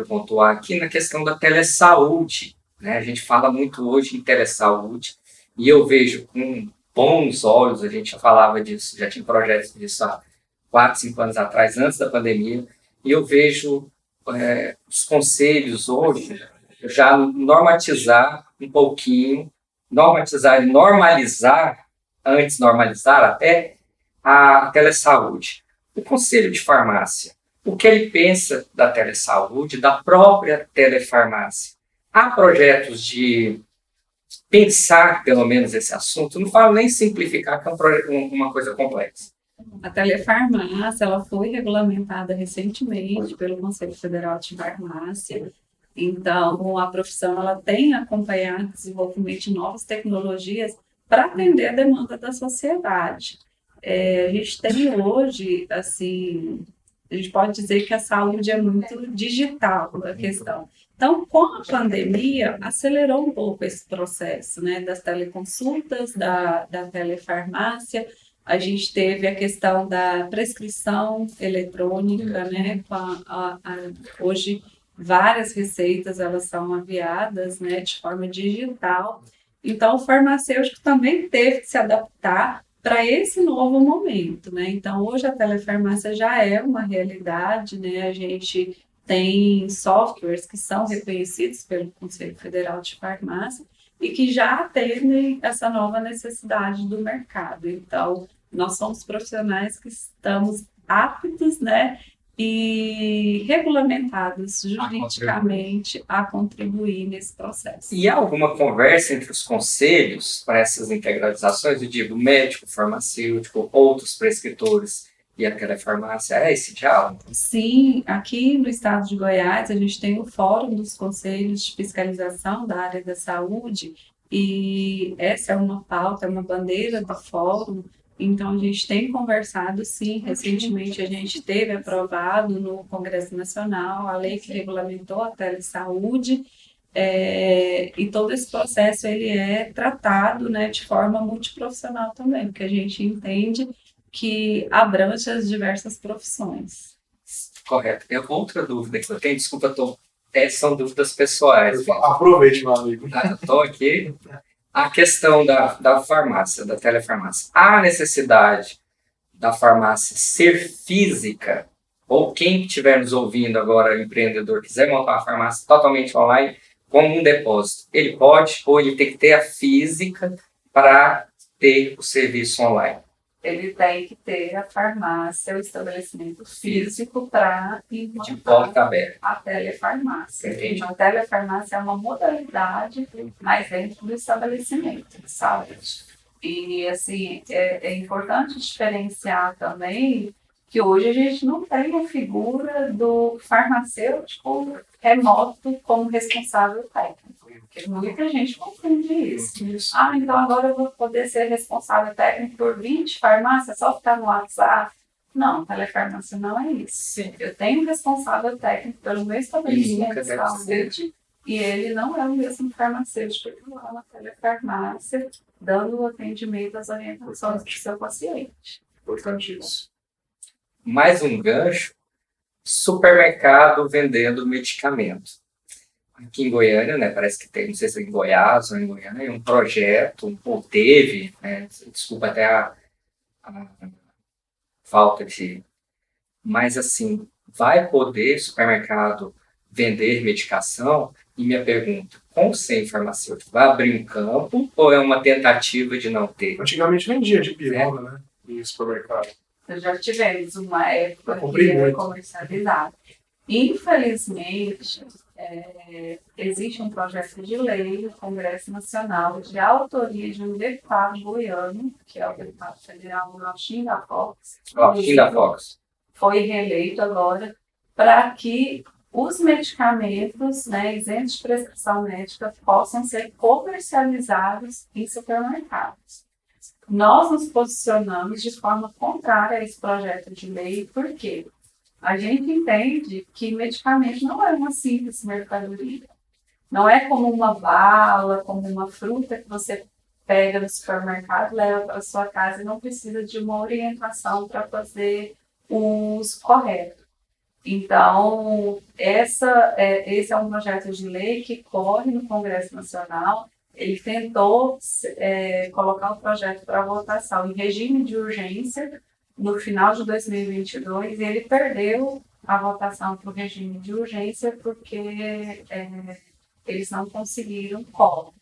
pontuar aqui na questão da telesaúde, né? A gente fala muito hoje em telesaúde, e eu vejo com bons olhos, a gente já falava disso, já tinha projetos disso há 4, 5 anos atrás, antes da pandemia, e eu vejo os conselhos hoje já normatizar um pouquinho, normatizar e normalizar, antes normalizar até, a telesaúde. O Conselho de Farmácia, o que ele pensa da telesaúde, da própria telefarmácia? Há projetos de pensar, pelo menos, esse assunto? Não falo nem simplificar, que é uma coisa complexa. A telefarmácia, ela foi regulamentada recentemente pelo Conselho Federal de Farmácia. Então, a profissão ela tem acompanhado o desenvolvimento de novas tecnologias para atender a demanda da sociedade. A gente tem hoje, assim, a gente pode dizer que a saúde é muito digital a questão. Então, com a pandemia, acelerou um pouco esse processo, né, das teleconsultas, da telefarmácia. A gente teve a questão da prescrição eletrônica, né, hoje várias receitas elas são enviadas, né, de forma digital. Então, o farmacêutico também teve que se adaptar para esse novo momento, né? Então, hoje a telefarmácia já é uma realidade, né? A gente tem softwares que são reconhecidos pelo Conselho Federal de Farmácia e que já atendem essa nova necessidade do mercado. Então, nós somos profissionais que estamos aptos, né, e regulamentados juridicamente a contribuir nesse processo. E há alguma conversa entre os conselhos para essas integralizações? Eu digo, médico, farmacêutico, outros prescritores e a telefarmácia, é esse diálogo? Sim, aqui no estado de Goiás a gente tem o Fórum dos Conselhos de Fiscalização da área da saúde e essa é uma pauta, é uma bandeira do fórum. Então, a gente tem conversado, sim, recentemente a gente teve aprovado no Congresso Nacional a lei que regulamentou a telesaúde, e todo esse processo ele é tratado, né, de forma multiprofissional também, porque a gente entende que abrange as diversas profissões. Correto. Outra dúvida que eu tenho, desculpa, são dúvidas pessoais. Aproveite, meu amigo. Estou aqui. A questão da farmácia, da telefarmácia. Há necessidade da farmácia ser física? Ou quem estiver nos ouvindo agora, empreendedor, quiser montar uma farmácia totalmente online, como um depósito, ele pode ou ele tem que ter a física para ter o serviço online? Ele tem que ter a farmácia, o estabelecimento físico para De implantar porta aberta. a telefarmácia. Entendi. Então, a telefarmácia é uma modalidade, mas dentro do estabelecimento de saúde. E, assim, é importante diferenciar também que hoje a gente não tem a figura do farmacêutico remoto como responsável técnico. Porque muita gente confunde isso. Ah, então agora eu vou poder ser responsável técnico por 20 farmácias, só ficar no WhatsApp. Não, telefarmácia não é isso. Sim. Eu tenho um responsável técnico pelo meu estabelecimento de saúde e ele não é o mesmo farmacêutico que lá na telefarmácia, dando o atendimento às orientações do seu paciente. Importante isso. Mais um gancho, supermercado vendendo medicamento. Aqui em Goiânia, né, parece que tem, não sei se é em Goiás ou em Goiânia, um projeto, ou teve, né, desculpa até a falta de... Mas, assim, vai poder supermercado vender medicação? E minha pergunta, com ou sem farmacêutico, vai abrir um campo ou é uma tentativa de não ter? Antigamente vendia de pirona, né? Em supermercado. Nós já tivemos uma época Eu comprei que era muito. comercializado. Infelizmente, existe um projeto de lei no Congresso Nacional de autoria de um deputado goiano, que é o deputado federal Agostinho da Fox. Agostinho da Fox. Foi reeleito agora para que os medicamentos, né, isentos de prescrição médica possam ser comercializados em supermercados. Nós nos posicionamos de forma contrária a esse projeto de lei, por quê? A gente entende que medicamento não é uma simples mercadoria. Não é como uma bala, como uma fruta que você pega no supermercado, leva para sua casa e não precisa de uma orientação para fazer o uso correto. Então, esse é um projeto de lei que corre no Congresso Nacional. Ele tentou colocar o projeto para votação em regime de urgência no final de 2022 e ele perdeu a votação para o regime de urgência porque eles não conseguiram quórum.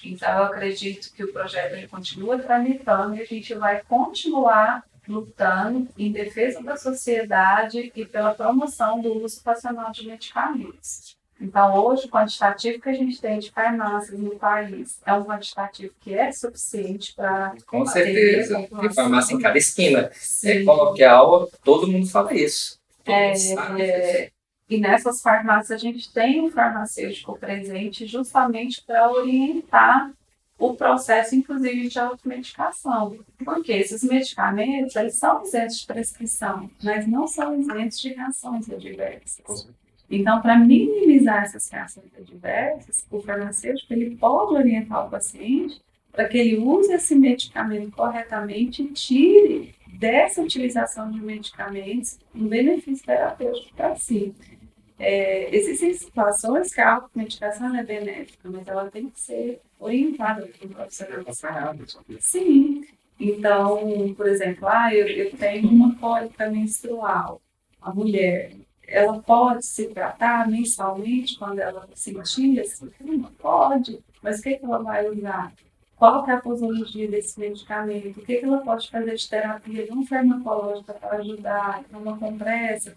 Então, eu acredito que o projeto ele continua tramitando e a gente vai continuar lutando em defesa da sociedade e pela promoção do uso racional de medicamentos. Então, hoje, o quantitativo que a gente tem de farmácias no país é um quantitativo que é suficiente para... Com certeza. Tem farmácia em cada esquina. Sim. É coloquial, todo mundo fala isso. Todo mundo sabe. E nessas farmácias a gente tem um farmacêutico presente justamente para orientar o processo, inclusive, de automedicação. Porque esses medicamentos, eles são isentos de prescrição, mas não são isentos de reações adversas. Então, para minimizar essas reações adversas, o farmacêutico ele pode orientar o paciente para que ele use esse medicamento corretamente e tire dessa utilização de medicamentos um benefício terapêutico para si. Existem situações que a automedicação é benéfica, mas ela tem que ser orientada por um profissional de saúde. Sim. Então, por exemplo, eu tenho uma cólica menstrual. A mulher, ela pode se tratar mensalmente quando ela sentir assim? Não pode. Mas o que ela vai usar? Qual que é a posologia desse medicamento? O que ela pode fazer de terapia não farmacológica para ajudar? Uma compressa,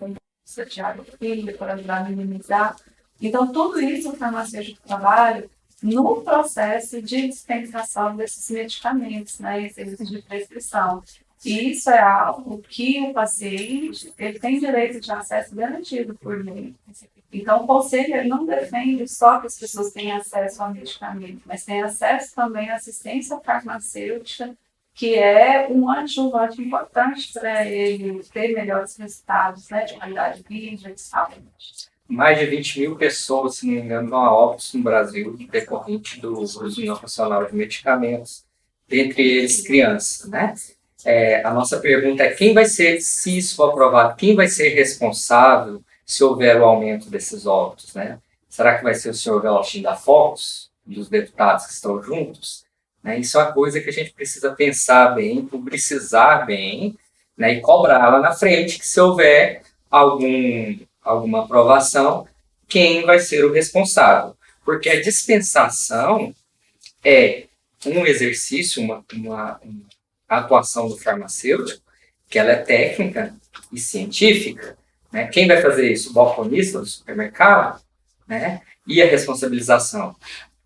de água fria, para ajudar a minimizar. Então, tudo isso o farmacêutico trabalha no processo de dispensação desses medicamentos, né, esses de prescrição. E isso é algo que o paciente ele tem direito de acesso garantido por lei. Então, o conselho ele não defende só que as pessoas tenham acesso ao medicamento, mas tem acesso também à assistência farmacêutica, que é um adjuvante importante para ele ter melhores resultados, né, de qualidade de vida e de saúde. Mais de 20 mil pessoas, se não me engano, vão a óbitos no Brasil decorrente do uso não racional de medicamentos, dentre eles crianças, né? A nossa pergunta é quem vai ser, se isso for aprovado, quem vai ser responsável se houver o aumento desses óbitos, né? Será que vai ser o senhor Velochim da Focus, dos deputados que estão juntos? Né? Isso é uma coisa que a gente precisa pensar bem, publicizar bem, né? E cobrar lá na frente que se houver alguma aprovação, quem vai ser o responsável. Porque a dispensação é um exercício, uma atuação do farmacêutico, que ela é técnica e científica. Né? Quem vai fazer isso? O balconista do supermercado? Né? E a responsabilização?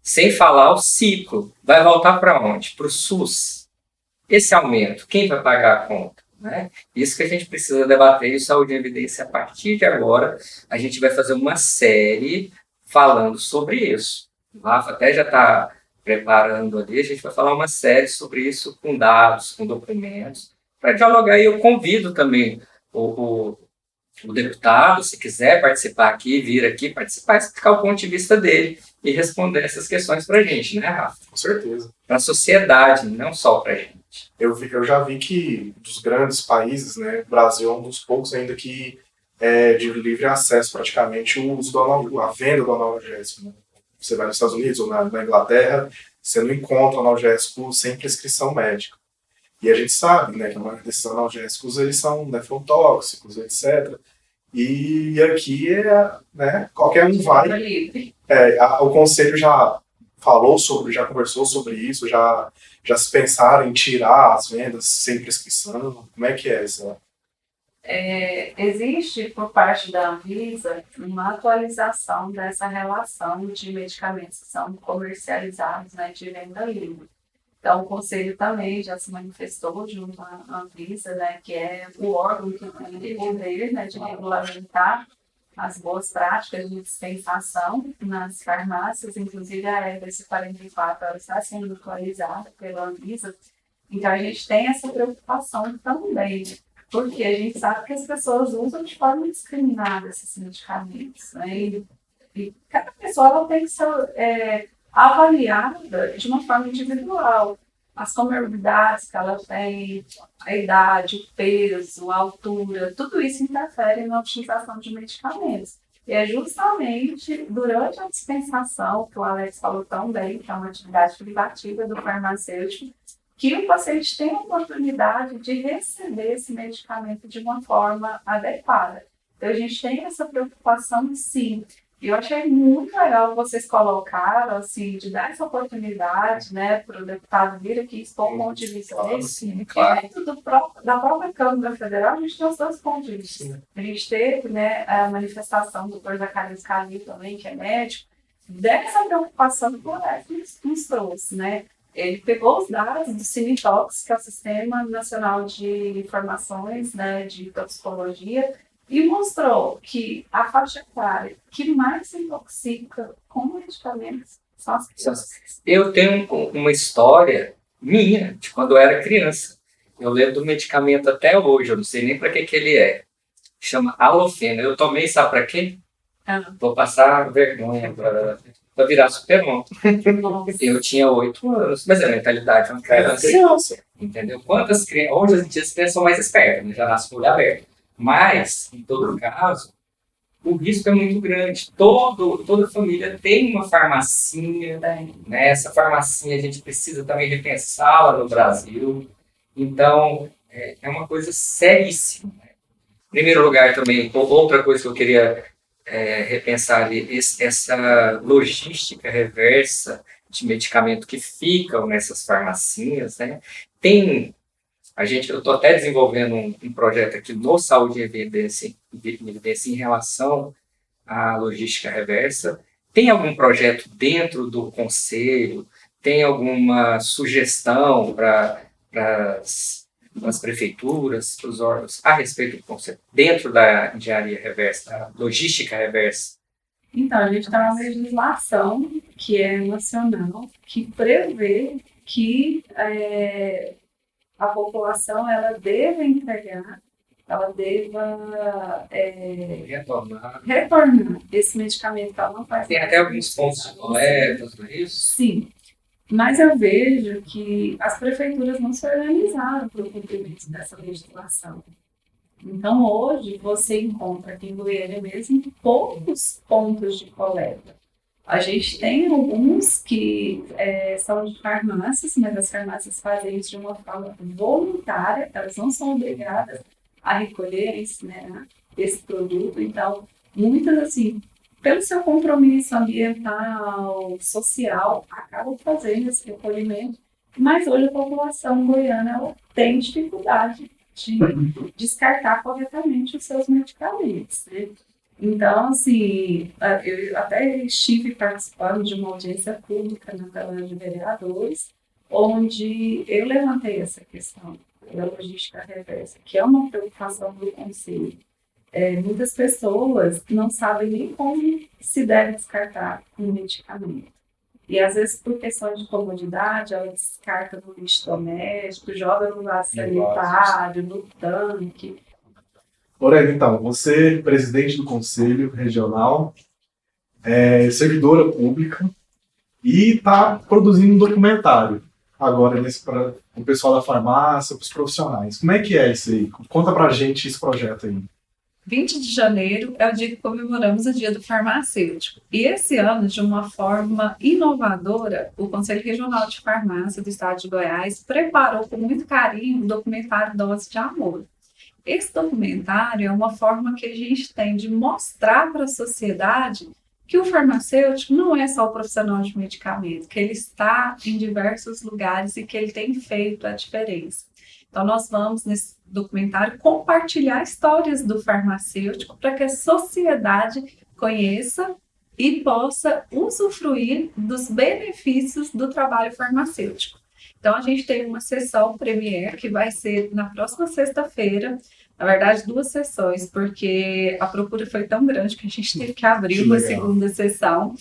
Sem falar o ciclo. Vai voltar para onde? Para o SUS. Esse aumento, quem vai pagar a conta? Né? Isso que a gente precisa debater, e o Saúde em Evidência, a partir de agora, a gente vai fazer uma série falando sobre isso. O Rafa até já está preparando ali, a gente vai falar uma série sobre isso com dados, com documentos, para dialogar. E eu convido também o deputado, se quiser participar aqui, vir aqui participar, explicar o ponto de vista dele e responder essas questões para a gente, né, Rafa? Com certeza. Para a sociedade, não só para a gente. Eu já vi que dos grandes países, né, o Brasil é um dos poucos ainda que é de livre acesso praticamente o uso a venda do analgésico. Né? Você vai nos Estados Unidos ou na Inglaterra, você não encontra analgésico sem prescrição médica. E a gente sabe, né, que a maioria desses analgésicos eles são nefrotóxicos, etc. E aqui né, qualquer um vai. O conselho já falou sobre, já conversou sobre isso, já se pensaram em tirar as vendas sem prescrição. Como é que é isso? Existe, por parte da Anvisa, uma atualização dessa relação de medicamentos que são comercializados, né, de venda livre. Então, o Conselho também já se manifestou junto à Anvisa, né, que é o órgão que tem o poder, né, de regulamentar as boas práticas de dispensação nas farmácias, inclusive a EBS 44 ela está sendo atualizada pela Anvisa. Então, a gente tem essa preocupação também, porque a gente sabe que as pessoas usam de forma indiscriminada esses medicamentos, né? E cada pessoa ela tem que ser avaliada de uma forma individual. As comorbidades que ela tem, a idade, o peso, a altura, tudo isso interfere na utilização de medicamentos. E é justamente durante a dispensação, que o Alex falou tão bem, que é uma atividade privativa do farmacêutico, que o paciente tem a oportunidade de receber esse medicamento de uma forma adequada. Então, a gente tem essa preocupação, sim. E eu achei muito legal vocês colocaram, assim, de dar essa oportunidade, né, para o deputado vir aqui expor um ponto de vista dele. Sim, claro. Dentro da própria Câmara Federal, a gente tem os dois pontos de vista. Sim. A gente teve, né, a manifestação do Dr. Zacarias Calil também, que é médico, dessa preocupação que o Alex nos trouxe, né. Ele pegou os dados do CINITOX, que é o Sistema Nacional de Informações, né, de Toxicologia, e mostrou que a faixa etária que mais se intoxica com medicamentos são as crianças. Eu tenho uma história minha, de quando eu era criança. Eu lembro do medicamento até hoje, eu não sei nem para que ele é. Chama Alofeno. Eu tomei, sabe para quê? Vou passar vergonha para virar super-homem. Eu tinha 8 anos, mas a mentalidade de uma criança. Entendeu? Quantas crianças... Hoje em dia as crianças são mais espertas, né? Já nascem com o olho aberto. Mas, em todo caso, o risco é muito grande. Toda família tem uma farmacinha, né? Essa farmacinha a gente precisa também repensá-la no Brasil. Então, é uma coisa seríssima. Né? Em primeiro lugar, também, outra coisa que eu queria repensar ali, essa logística reversa de medicamento que ficam nessas farmacinhas, né? Eu estou até desenvolvendo um projeto aqui no Saúde e Evidência em relação à logística reversa. Tem algum projeto dentro do Conselho? Tem alguma sugestão para as prefeituras, para os órgãos, a respeito do Conselho, dentro da engenharia reversa, da logística reversa? Então, a gente tem uma legislação que é nacional, que prevê que a população ela deva entregar, ela deva retornar esse medicamento que ela não faz. Tem até alguns pontos de coletas, não é isso? Sim. Mas eu vejo que as prefeituras não se organizaram para o cumprimento dessa legislação. Então, hoje, você encontra aqui em Goiânia mesmo poucos pontos de coleta. A gente tem alguns que são de farmácias, mas as farmácias fazem isso de uma forma voluntária, elas não são obrigadas a recolher esse produto. Então, muitas, assim, pelo seu compromisso ambiental, social, acabam fazendo esse recolhimento, mas hoje a população goiana ela tem dificuldade de descartar corretamente os seus medicamentos, né? Então, assim, eu até estive participando de uma audiência pública na Câmara de Vereadores, onde eu levantei essa questão da logística reversa, que é uma preocupação do Conselho. Muitas pessoas não sabem nem como se deve descartar um medicamento. E às vezes, por questão de comodidade, ela descarta no lixo doméstico, joga no vaso sanitário, no tanque. Lorena, então, você, presidente do Conselho Regional, é servidora pública e está produzindo um documentário agora para o pessoal da farmácia, para os profissionais. Como é que é isso aí? Conta pra gente esse projeto aí. 20 de janeiro é o dia que comemoramos o Dia do Farmacêutico. E esse ano, de uma forma inovadora, o Conselho Regional de Farmácia do Estado de Goiás preparou com muito carinho o documentário Dose de Amor. Esse documentário é uma forma que a gente tem de mostrar para a sociedade que o farmacêutico não é só o profissional de medicamento, que ele está em diversos lugares e que ele tem feito a diferença. Então, nós vamos, nesse documentário, compartilhar histórias do farmacêutico para que a sociedade conheça e possa usufruir dos benefícios do trabalho farmacêutico. Então, a gente tem uma sessão premiere que vai ser na próxima sexta-feira. Na verdade, 2 sessões, porque a procura foi tão grande que a gente teve que abrir uma segunda sessão.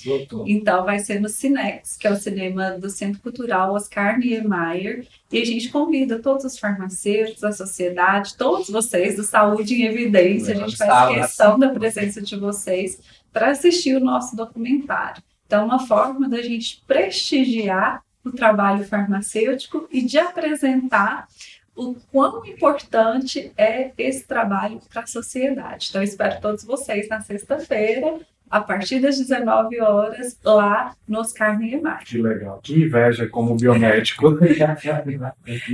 Então, vai ser no Cinex, que é o cinema do Centro Cultural Oscar Niemeyer. E a gente convida todos os farmacêuticos, a sociedade, todos vocês do Saúde em Evidência. A gente faz questão da presença de vocês para assistir o nosso documentário. Então, uma forma da gente prestigiar o trabalho farmacêutico e de apresentar o quão importante é esse trabalho para a sociedade. Então, eu espero todos vocês na sexta-feira, a partir das 19 horas, lá no Oscar Niemeyer. Que legal. Que inveja como biomédico.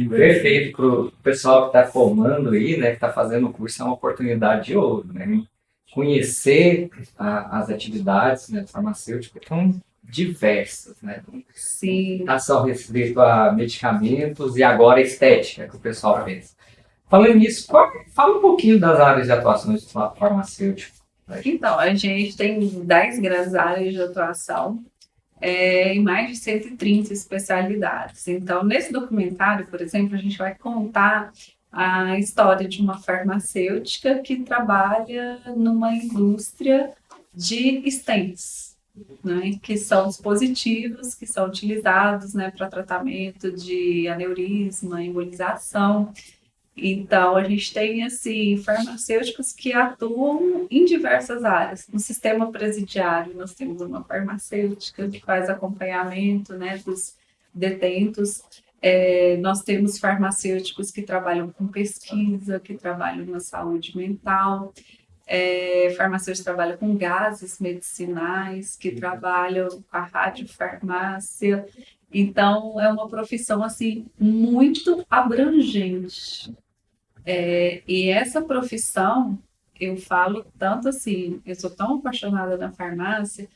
Perfeito para o pessoal que está formando aí, né, que está fazendo o curso, é uma oportunidade de ouro, né? Conhecer as atividades, né, farmacêuticas, que são diversas, né? Sim. Não só restrito a medicamentos e agora estética, que o pessoal pensa. Falando nisso, fala um pouquinho das áreas de atuação do farmacêutico. Então, a gente tem 10 grandes áreas de atuação em mais de 130 especialidades. Então, nesse documentário, por exemplo, a gente vai contar a história de uma farmacêutica que trabalha numa indústria de stents, né, que são dispositivos que são utilizados, né, para tratamento de aneurisma, embolização. Então, a gente tem assim, farmacêuticos que atuam em diversas áreas. No sistema presidiário, nós temos uma farmacêutica que faz acompanhamento, né, dos detentos. Nós temos farmacêuticos que trabalham com pesquisa, que trabalham na saúde mental. Farmacêuticos que trabalham com gases medicinais, que trabalham com a radiofarmácia. Então, é uma profissão assim, muito abrangente. E essa profissão, eu falo tanto assim, eu sou tão apaixonada na farmácia,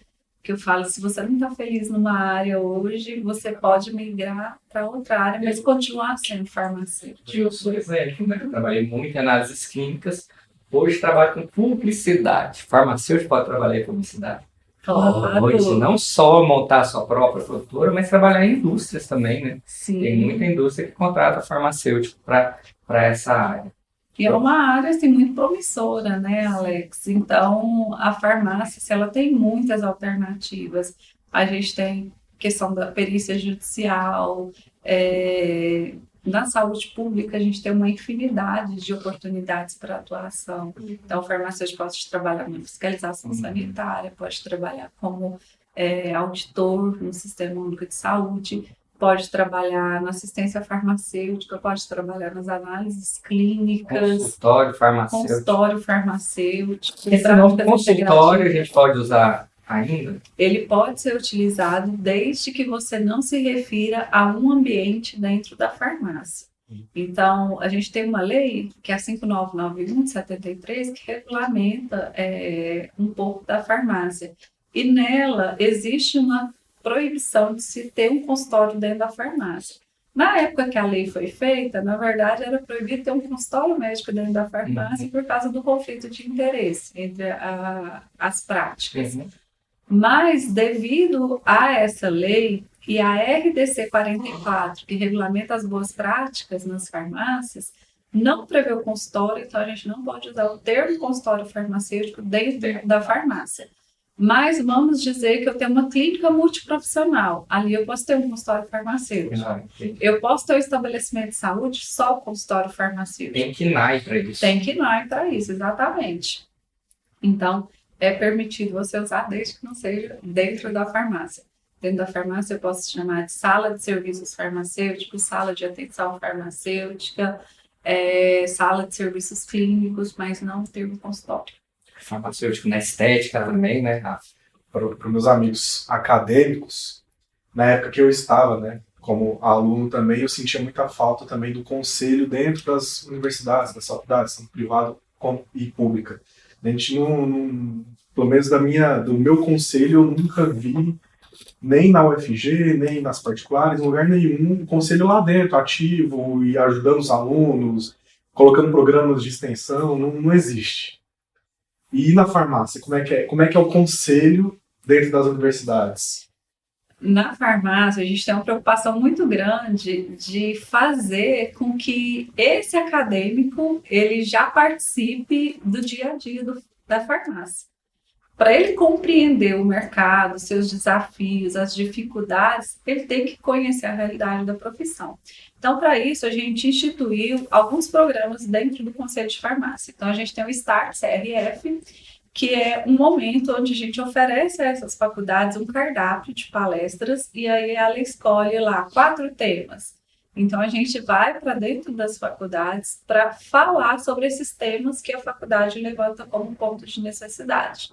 que eu falo, se você não está feliz numa área hoje, você pode migrar para outra área, mas continuar sendo farmacêutico. Eu sou exemplo, né? Eu trabalhei muito em análises clínicas. Hoje trabalho com publicidade. Farmacêutico pode trabalhar em publicidade. Claro. Pode não só montar a sua própria produtora, mas trabalhar em indústrias também, né? Sim. Tem muita indústria que contrata farmacêutico para essa área. E é uma área assim, muito promissora, né, Alex? Então, a farmácia, se ela tem muitas alternativas. A gente tem questão da perícia judicial, na saúde pública, a gente tem uma infinidade de oportunidades para atuação. Então, o farmacêutico pode trabalhar na fiscalização sanitária, pode trabalhar como auditor no Sistema Único de Saúde, pode trabalhar na assistência farmacêutica, pode trabalhar nas análises clínicas, consultório farmacêutico. Esse nome consultório a gente pode usar ainda? Ele pode ser utilizado desde que você não se refira a um ambiente dentro da farmácia. Então, a gente tem uma lei, que é a 5991 de 73, que regulamenta um pouco da farmácia. E nela existe uma proibição de se ter um consultório dentro da farmácia. Na época que a lei foi feita, na verdade, era proibido ter um consultório médico dentro da farmácia por causa do conflito de interesse entre as práticas. Mas, devido a essa lei e a RDC 44, que regulamenta as boas práticas nas farmácias, não prevê o consultório, então a gente não pode usar o termo consultório farmacêutico dentro da farmácia. Mas vamos dizer que eu tenho uma clínica multiprofissional. Ali eu posso ter um consultório farmacêutico. Eu posso ter um estabelecimento de saúde só o consultório farmacêutico. Tem KNAI para isso. Tem KNAI para isso, exatamente. Então, é permitido você usar desde que não seja dentro da farmácia. Dentro da farmácia eu posso chamar de sala de serviços farmacêuticos, sala de atenção farmacêutica, sala de serviços clínicos, mas não termo consultório. Farmacêutico na estética também, né, Rafa? Para os meus amigos acadêmicos, na época que eu estava, né, como aluno também, eu sentia muita falta também do conselho dentro das universidades, das faculdades, tanto privada e pública. A gente pelo menos do meu conselho, eu nunca vi, nem na UFG, nem nas particulares, em lugar nenhum, um conselho lá dentro, ativo e ajudando os alunos, colocando programas de extensão, não existe. E na farmácia, como é que é o conselho dentro das universidades? Na farmácia, a gente tem uma preocupação muito grande de fazer com que esse acadêmico ele já participe do dia a dia da farmácia. Para ele compreender o mercado, seus desafios, as dificuldades, ele tem que conhecer a realidade da profissão. Então, para isso, a gente instituiu alguns programas dentro do Conselho de Farmácia. Então, a gente tem o START, CRF, que é um momento onde a gente oferece a essas faculdades um cardápio de palestras e aí ela escolhe lá 4 temas. Então, a gente vai para dentro das faculdades para falar sobre esses temas que a faculdade levanta como ponto de necessidade.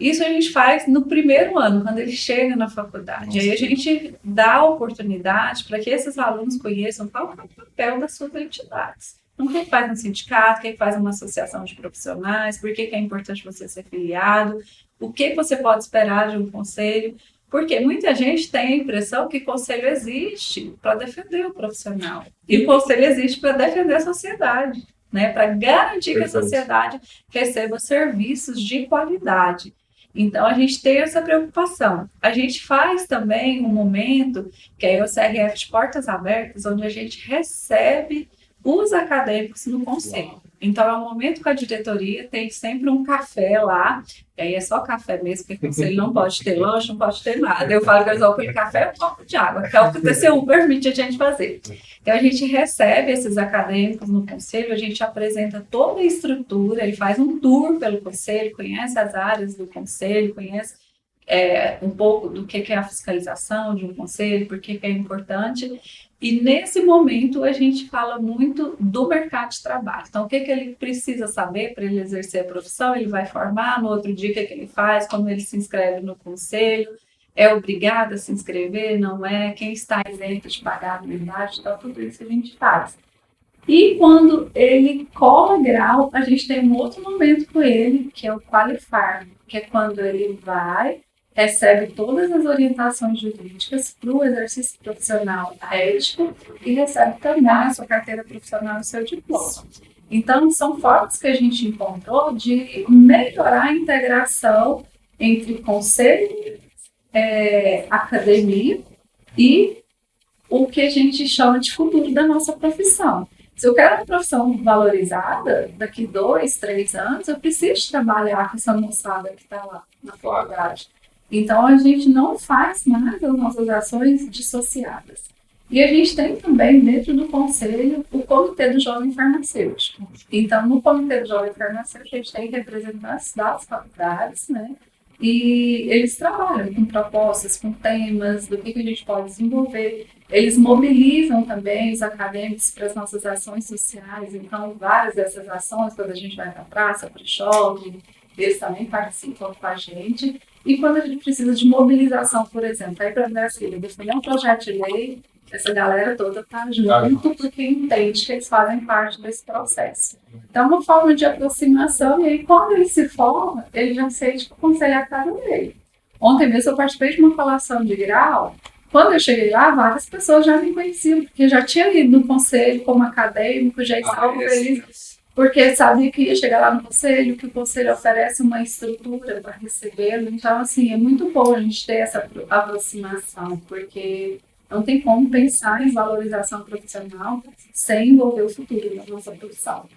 Isso a gente faz no primeiro ano, quando ele chega na faculdade. Aí a gente dá a oportunidade para que esses alunos conheçam qual é o papel das suas entidades. Então, o que faz um sindicato, o que faz uma associação de profissionais, por que é importante você ser filiado, o que você pode esperar de um conselho, porque muita gente tem a impressão que o conselho existe para defender o profissional e o conselho existe para defender a sociedade, né? Para garantir que a sociedade receba serviços de qualidade. Então, a gente tem essa preocupação. A gente faz também um momento, que é o CRF de Portas Abertas, onde a gente recebe os acadêmicos no conselho. Então, é um momento que a diretoria tem sempre um café lá, e aí é só café mesmo, porque o conselho não pode ter lanche, não pode ter nada. Eu falo que eles vão aquele café e um copo de água, que é o que o TCU permite a gente fazer. Então, a gente recebe esses acadêmicos no conselho, a gente apresenta toda a estrutura, ele faz um tour pelo conselho, conhece as áreas do conselho, conhece um pouco do que é a fiscalização de um conselho, por que é importante. E nesse momento a gente fala muito do mercado de trabalho. Então, o que ele precisa saber para ele exercer a profissão? Ele vai formar, no outro dia o que ele faz, quando ele se inscreve no conselho, é obrigado a se inscrever, não é? Quem está isento de pagar a anuidade, então tudo isso a gente faz. E quando ele cola grau, a gente tem um outro momento com ele, que é o Qualifar, que é quando ele recebe todas as orientações jurídicas para o exercício profissional ético e recebe também a sua carteira profissional e seu diploma. Então, são formas que a gente encontrou de melhorar a integração entre conselho, academia e o que a gente chama de futuro da nossa profissão. Se eu quero uma profissão valorizada, daqui 2, 3 anos, eu preciso trabalhar com essa moçada que está lá na faculdade. Então, a gente não faz mais as nossas ações dissociadas. E a gente tem também, dentro do conselho, o Comitê do Jovem Farmacêutico. Então, no Comitê do Jovem Farmacêutico, a gente tem representantes das faculdades, né? e eles trabalham com propostas, com temas, do que a gente pode desenvolver. Eles mobilizam também os acadêmicos para as nossas ações sociais, então várias dessas ações, quando a gente vai para a praça, para o shopping, eles também participam com a gente. E quando a gente precisa de mobilização, por exemplo, aí para Brasília, defender um projeto de lei, essa galera toda está junto porque entende que eles fazem parte desse processo. Então, é uma forma de aproximação, e aí quando ele se forma, ele já sente que o conselho é a casa dele. Ontem mesmo eu participei de uma colação de grau. Quando eu cheguei lá, várias pessoas já me conheciam, porque já tinha ido no conselho como acadêmico, já estavam felizes, porque sabia que ia chegar lá no conselho, que o conselho oferece uma estrutura para recebê-lo. Então, assim, é muito bom a gente ter essa aproximação, porque não tem como pensar em valorização profissional sem envolver o futuro da nossa profissão.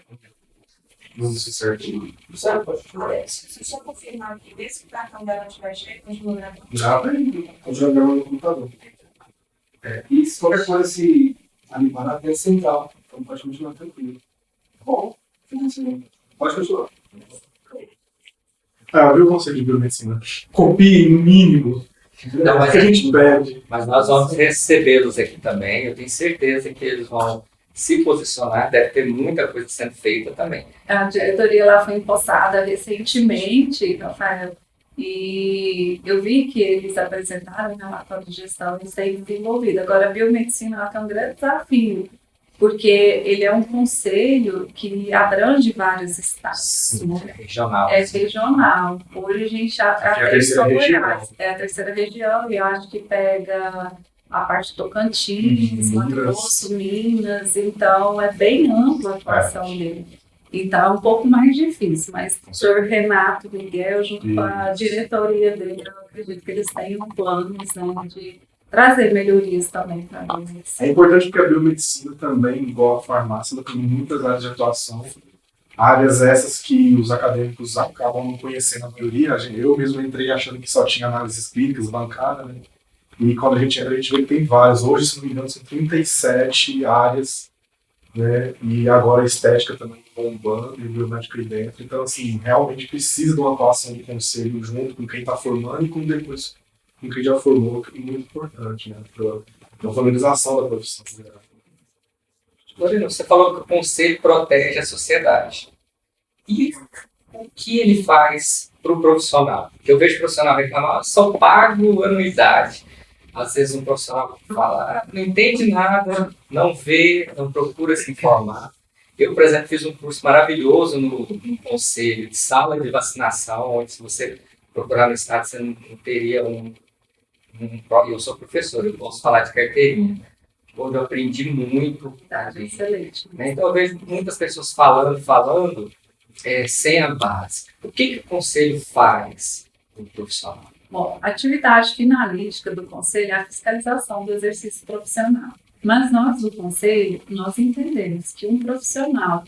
Não sei certinho. Se só confirmar aqui, vê se o cartão dela estiver cheio, continua gravando. Já, continua gravando no computador. E se qualquer coisa se animar até central, então pode continuar tranquilo. Bom, pode continuar. Viu o conselho de biomedicina? Copie no mínimo. Não, mas que a gente pede. Mas nós vamos recebê-los aqui também. Eu tenho certeza que eles vão se posicionar. Deve ter muita coisa sendo feita também. A diretoria lá foi empossada recentemente, Rafael, e eu vi que eles apresentaram um relatório de gestão e têm desenvolvido. Agora, a biomedicina ela tem um grande desafio, porque ele é um conselho que abrange vários estados. Né? É regional. É regional. Hoje a gente a terceira região. É a terceira região, e eu acho que pega a parte de Tocantins, Mato Grosso, Minas, então é bem ampla a atuação dele. Então é um pouco mais difícil, mas o senhor Renato Miguel, junto com a diretoria dele, eu acredito que eles tenham planos, né, de trazer melhorias também para a biomedicina. É importante porque a biomedicina também, igual a farmácia, ela tem muitas áreas de atuação, áreas essas que os acadêmicos acabam não conhecendo a maioria. Eu mesmo entrei achando que só tinha análises clínicas, bancária, né? E quando a gente entra, a gente vê que tem várias. Hoje, se não me engano, são 37 áreas, né? E agora a estética também bombando e biomédica aí dentro. Então, assim, realmente precisa de uma atuação do conselho junto com quem está formando e com depois com quem já formou, que é muito importante, né? Para a valorização da profissão. Né? Lorena, você falou que o conselho protege a sociedade. E o que ele faz para o profissional? Porque eu vejo o profissional reclamar, só pago anuidade. Às vezes um profissional fala, não entende nada, não vê, não procura se informar. Eu, por exemplo, fiz um curso maravilhoso no conselho de sala de vacinação, onde se você procurar no estado, você não teria eu sou professor, eu posso falar de carteirinha, onde eu aprendi muito. Excelente. Né? Então eu vejo muitas pessoas falando sem a base. O que o conselho faz no profissional? Bom, a atividade finalística do conselho é a fiscalização do exercício profissional. Mas nós, do conselho, nós entendemos que um profissional,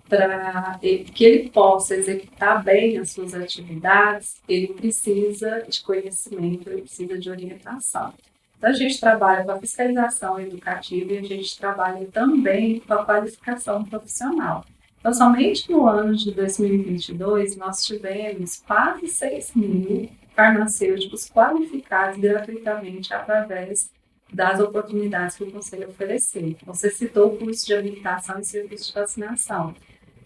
para que ele possa executar bem as suas atividades, ele precisa de conhecimento, ele precisa de orientação. Então, a gente trabalha com a fiscalização educativa e a gente trabalha também com a qualificação profissional. Então, somente no ano de 2022, nós tivemos quase 6.000 farmacêuticos qualificados gratuitamente através das oportunidades que o Conselho ofereceu. Você citou o curso de habilitação e serviço de vacinação.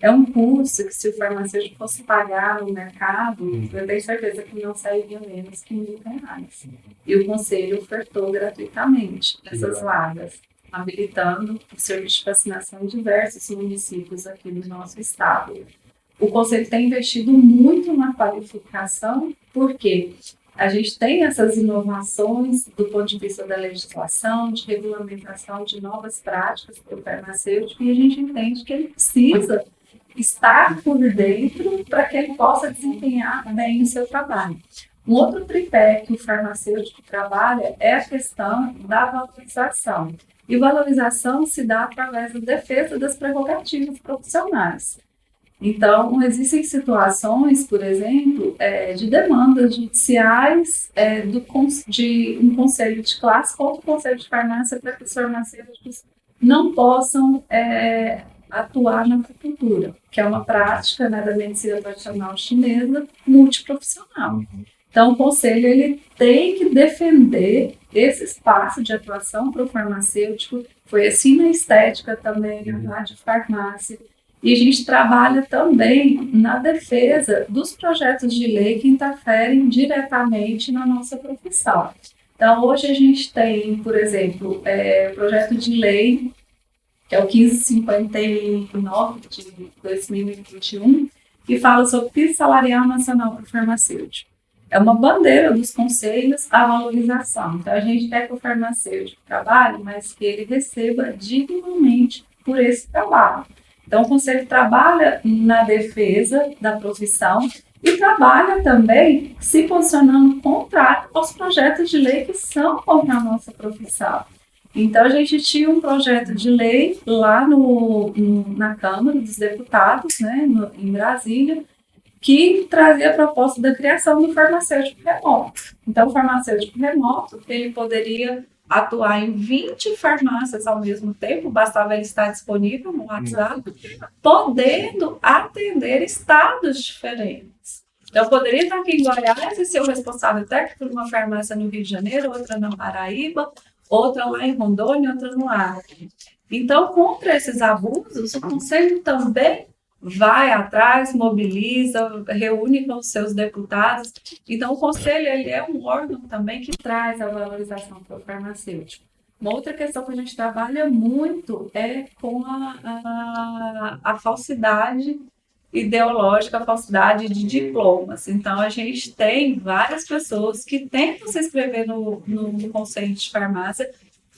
É um curso que, se o farmacêutico fosse pagar no mercado, eu tenho certeza que não sairia menos que R$1.000. E o Conselho ofertou gratuitamente essas vagas, habilitando o serviço de vacinação em diversos municípios aqui no nosso estado. O Conselho tem investido muito na qualificação, porque a gente tem essas inovações do ponto de vista da legislação, de regulamentação de novas práticas para o farmacêutico, e a gente entende que ele precisa estar por dentro para que ele possa desempenhar bem o seu trabalho. Um outro tripé que o farmacêutico trabalha é a questão da valorização. E valorização se dá através da defesa das prerrogativas profissionais. Então, existem situações, por exemplo, de demandas judiciais de um conselho de classe contra o conselho de farmácia para que os farmacêuticos não possam atuar na acupuntura, que é uma prática, né, da medicina tradicional chinesa multiprofissional. Então, o conselho ele tem que defender esse espaço de atuação para o farmacêutico. Foi assim na estética também, na área de farmácia. E a gente trabalha também na defesa dos projetos de lei que interferem diretamente na nossa profissão. Então, hoje a gente tem, por exemplo, projeto de lei, que é o 1559 de 2021, que fala sobre piso salarial nacional para o farmacêutico. É uma bandeira dos conselhos a valorização. Então, a gente quer que o farmacêutico trabalhe, mas que ele receba dignamente por esse trabalho. Então, o conselho trabalha na defesa da profissão e trabalha também se posicionando contrário aos projetos de lei que são contra a nossa profissão. Então, a gente tinha um projeto de lei lá na Câmara dos Deputados, né, em Brasília, que trazia a proposta da criação do farmacêutico remoto. Então, o farmacêutico remoto, ele poderia atuar em 20 farmácias ao mesmo tempo, bastava ele estar disponível no WhatsApp, podendo atender estados diferentes. Então, eu poderia estar aqui em Goiás e ser o responsável técnico de uma farmácia no Rio de Janeiro, outra na Paraíba, outra lá em Rondônia, outra no Acre. Então, contra esses abusos, o Conselho também vai atrás, mobiliza, reúne com os seus deputados. Então, o Conselho ele é um órgão também que traz a valorização para o farmacêutico. Uma outra questão que a gente trabalha muito é com a falsidade ideológica, a falsidade de diplomas. Então, a gente tem várias pessoas que tentam se inscrever no Conselho de Farmácia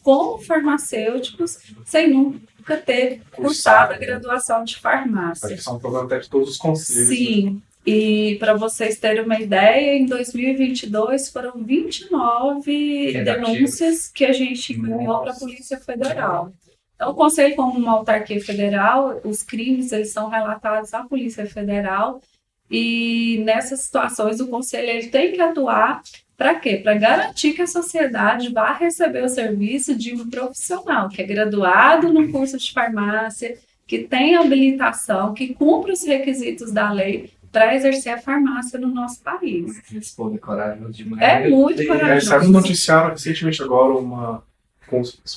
como farmacêuticos, sem nunca ter cursado a graduação de farmácia. Acho que isso é um problema até de todos os conselhos. Sim, né? E para vocês terem uma ideia, em 2022 foram 29 denúncias que a gente enviou para a Polícia Federal. Então, o Conselho, como uma autarquia federal, os crimes eles são relatados à Polícia Federal e nessas situações o Conselho ele tem que atuar para quê? Para garantir que a sociedade vá receber o serviço de um profissional que é graduado no curso de farmácia, que tem habilitação, que cumpre os requisitos da lei para exercer a farmácia no nosso país. Responde corajoso demais. É muito corajoso. Saiu um noticiário recentemente agora,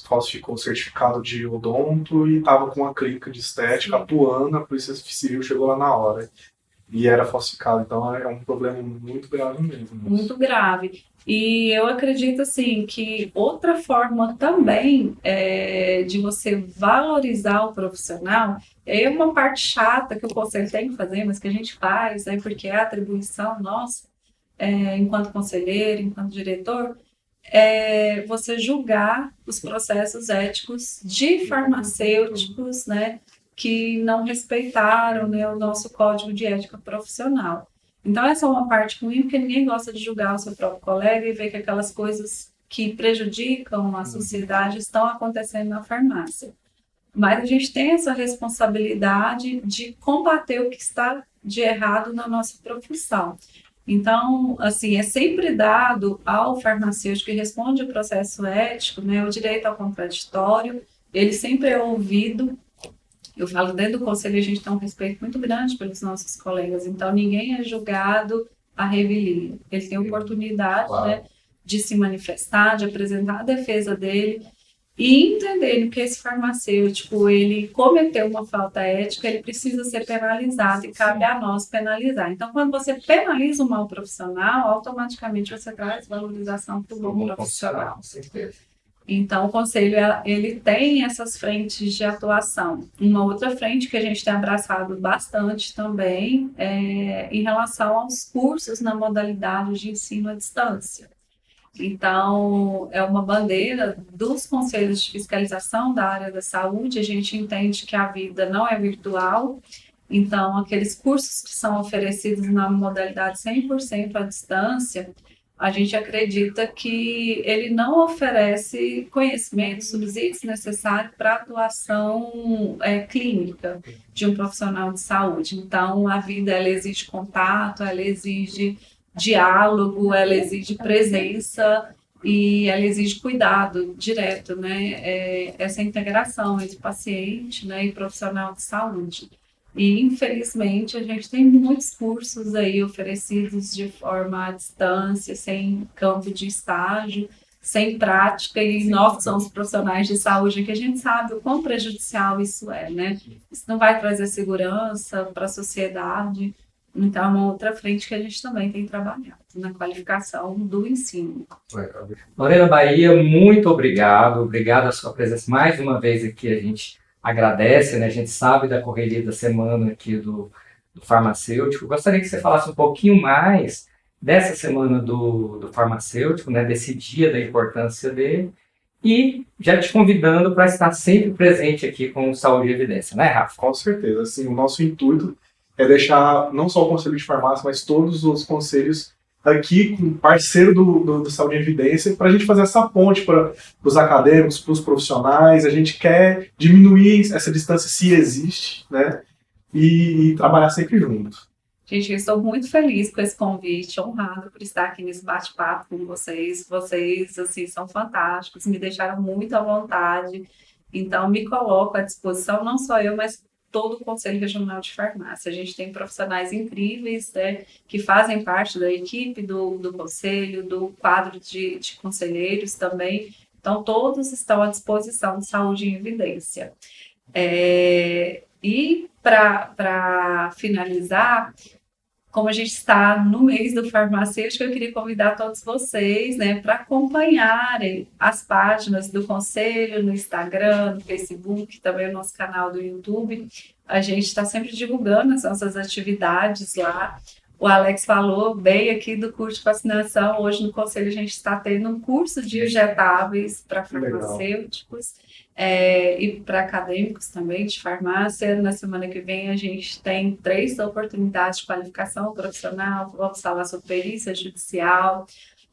falsificou o certificado de odonto e estava com uma clínica de estética atuando, a Polícia Civil chegou lá na hora. E era falsificado, então é um problema muito grave mesmo. Muito grave. E eu acredito, assim, que outra forma também de você valorizar o profissional é uma parte chata que o conselho tem que fazer, mas que a gente faz, porque é a atribuição nossa, enquanto conselheiro, enquanto diretor, você julgar os processos éticos de farmacêuticos, né, que não respeitaram, né, o nosso código de ética profissional. Então, essa é uma parte ruim, porque ninguém gosta de julgar o seu próprio colega e ver que aquelas coisas que prejudicam a sociedade estão acontecendo na farmácia. Mas a gente tem essa responsabilidade de combater o que está de errado na nossa profissão. Então, assim, é sempre dado ao farmacêutico que responde o processo ético, né, o direito ao contraditório, ele sempre é ouvido. Eu falo, dentro do conselho a gente tem um respeito muito grande pelos nossos colegas, então ninguém é julgado à revelia. Ele tem oportunidade, né, de se manifestar, de apresentar a defesa dele e entendendo que esse farmacêutico, ele cometeu uma falta ética, ele precisa ser penalizado e cabe a nós penalizar. Então, quando você penaliza um mau profissional, automaticamente você traz valorização para o bom profissional. Com certeza. Então, o Conselho ele tem essas frentes de atuação. Uma outra frente que a gente tem abraçado bastante também é em relação aos cursos na modalidade de ensino à distância. Então, é uma bandeira dos conselhos de fiscalização da área da saúde. A gente entende que a vida não é virtual. Então, aqueles cursos que são oferecidos na modalidade 100% à distância, a gente acredita que ele não oferece conhecimentos, subsídios necessários para a atuação clínica de um profissional de saúde. Então, a vida ela exige contato, ela exige diálogo, ela exige presença e ela exige cuidado direto, né? Essa integração entre paciente, né, e profissional de saúde. E, infelizmente, a gente tem muitos cursos aí oferecidos de forma à distância, sem campo de estágio, sem prática, e nós que somos profissionais de saúde, que a gente sabe o quão prejudicial isso é, né? Isso não vai trazer segurança para a sociedade. Então, é uma outra frente que a gente também tem trabalhado na qualificação do ensino. Lorena Bahia, muito obrigado. Obrigado a sua presença mais uma vez aqui. A gente agradece, né? A gente sabe da correria da semana aqui do farmacêutico. Gostaria que você falasse um pouquinho mais dessa semana do farmacêutico, né? Desse dia, da importância dele. E já te convidando para estar sempre presente aqui com o Saúde e Evidência, né, Rafa? Com certeza. Assim, o nosso intuito é deixar não só o Conselho de Farmácia, mas todos os conselhos aqui com parceiro do Saúde e Evidência, para a gente fazer essa ponte para os acadêmicos, para os profissionais. A gente quer diminuir essa distância, se existe, né? E trabalhar sempre junto. Gente, eu estou muito feliz com esse convite, honrada por estar aqui nesse bate-papo com vocês. Vocês, assim, são fantásticos, me deixaram muito à vontade. Então, me coloco à disposição, não só eu, mas todo o Conselho Regional de Farmácia. A gente tem profissionais incríveis, né, que fazem parte da equipe do Conselho, do quadro de conselheiros também. Então, todos estão à disposição de Saúde em Evidência. E para finalizar, como a gente está no mês do farmacêutico, eu queria convidar todos vocês, né, para acompanharem as páginas do Conselho no Instagram, no Facebook, também o nosso canal do YouTube. A gente está sempre divulgando as nossas atividades lá. O Alex falou bem aqui do curso de vacinação. Hoje no Conselho a gente está tendo um curso de injetáveis para farmacêuticos e para acadêmicos também de farmácia. Na semana que vem a gente tem 3 oportunidades de qualificação profissional. Vamos falar sobre perícia judicial.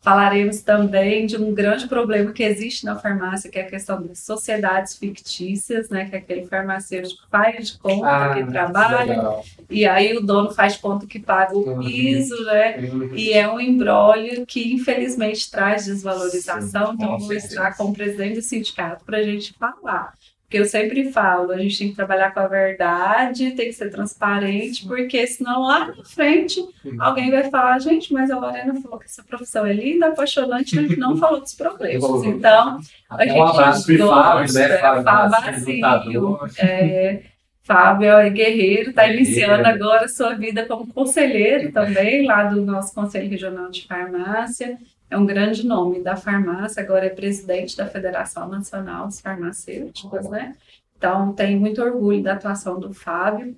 Falaremos também de um grande problema que existe na farmácia, que é a questão das sociedades fictícias, né? Que é aquele farmacêutico que faz de conta que trabalha, legal. E aí o dono faz de conta que paga o piso, né? E é um imbróglio que, infelizmente, traz desvalorização. Então, vou estar com o presidente do sindicato para a gente falar. Porque eu sempre falo, a gente tem que trabalhar com a verdade, tem que ser transparente, porque senão lá na frente alguém vai falar, gente, mas a Lorena falou que essa profissão é linda, apaixonante, mas não falou dos problemas. Então, a gente gosta, Fábio é guerreiro, está iniciando agora a sua vida como conselheiro também, lá do nosso Conselho Regional de Farmácia. É um grande nome da farmácia, agora é presidente da Federação Nacional dos Farmacêuticos, né? Então, tenho muito orgulho da atuação do Fábio.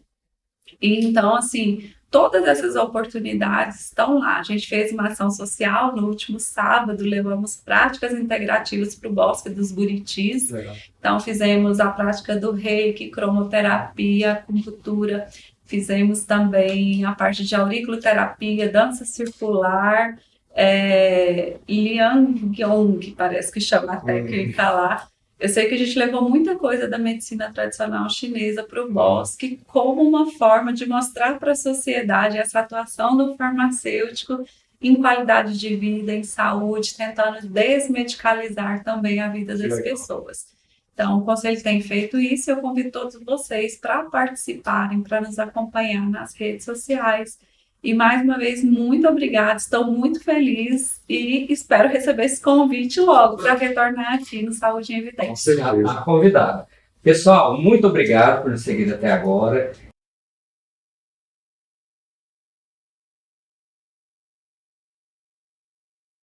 E, então, assim, todas essas oportunidades estão lá. A gente fez uma ação social no último sábado, levamos práticas integrativas para o Bosque dos Buritis. Legal. Então, fizemos a prática do reiki, cromoterapia, acupuntura, fizemos também a parte de auriculoterapia, dança circular, Liang Yong, parece que chama a técnica lá. Eu sei que a gente levou muita coisa da medicina tradicional chinesa para o Bosque como uma forma de mostrar para a sociedade essa atuação do farmacêutico em qualidade de vida, em saúde, tentando desmedicalizar também a vida das pessoas. Então, o Conselho tem feito isso e eu convido todos vocês para participarem, para nos acompanhar nas redes sociais. E, mais uma vez, muito obrigada, estou muito feliz e espero receber esse convite logo para retornar aqui no Saúde em Evidência. A convidada. Pessoal, muito obrigado por nos seguir até agora.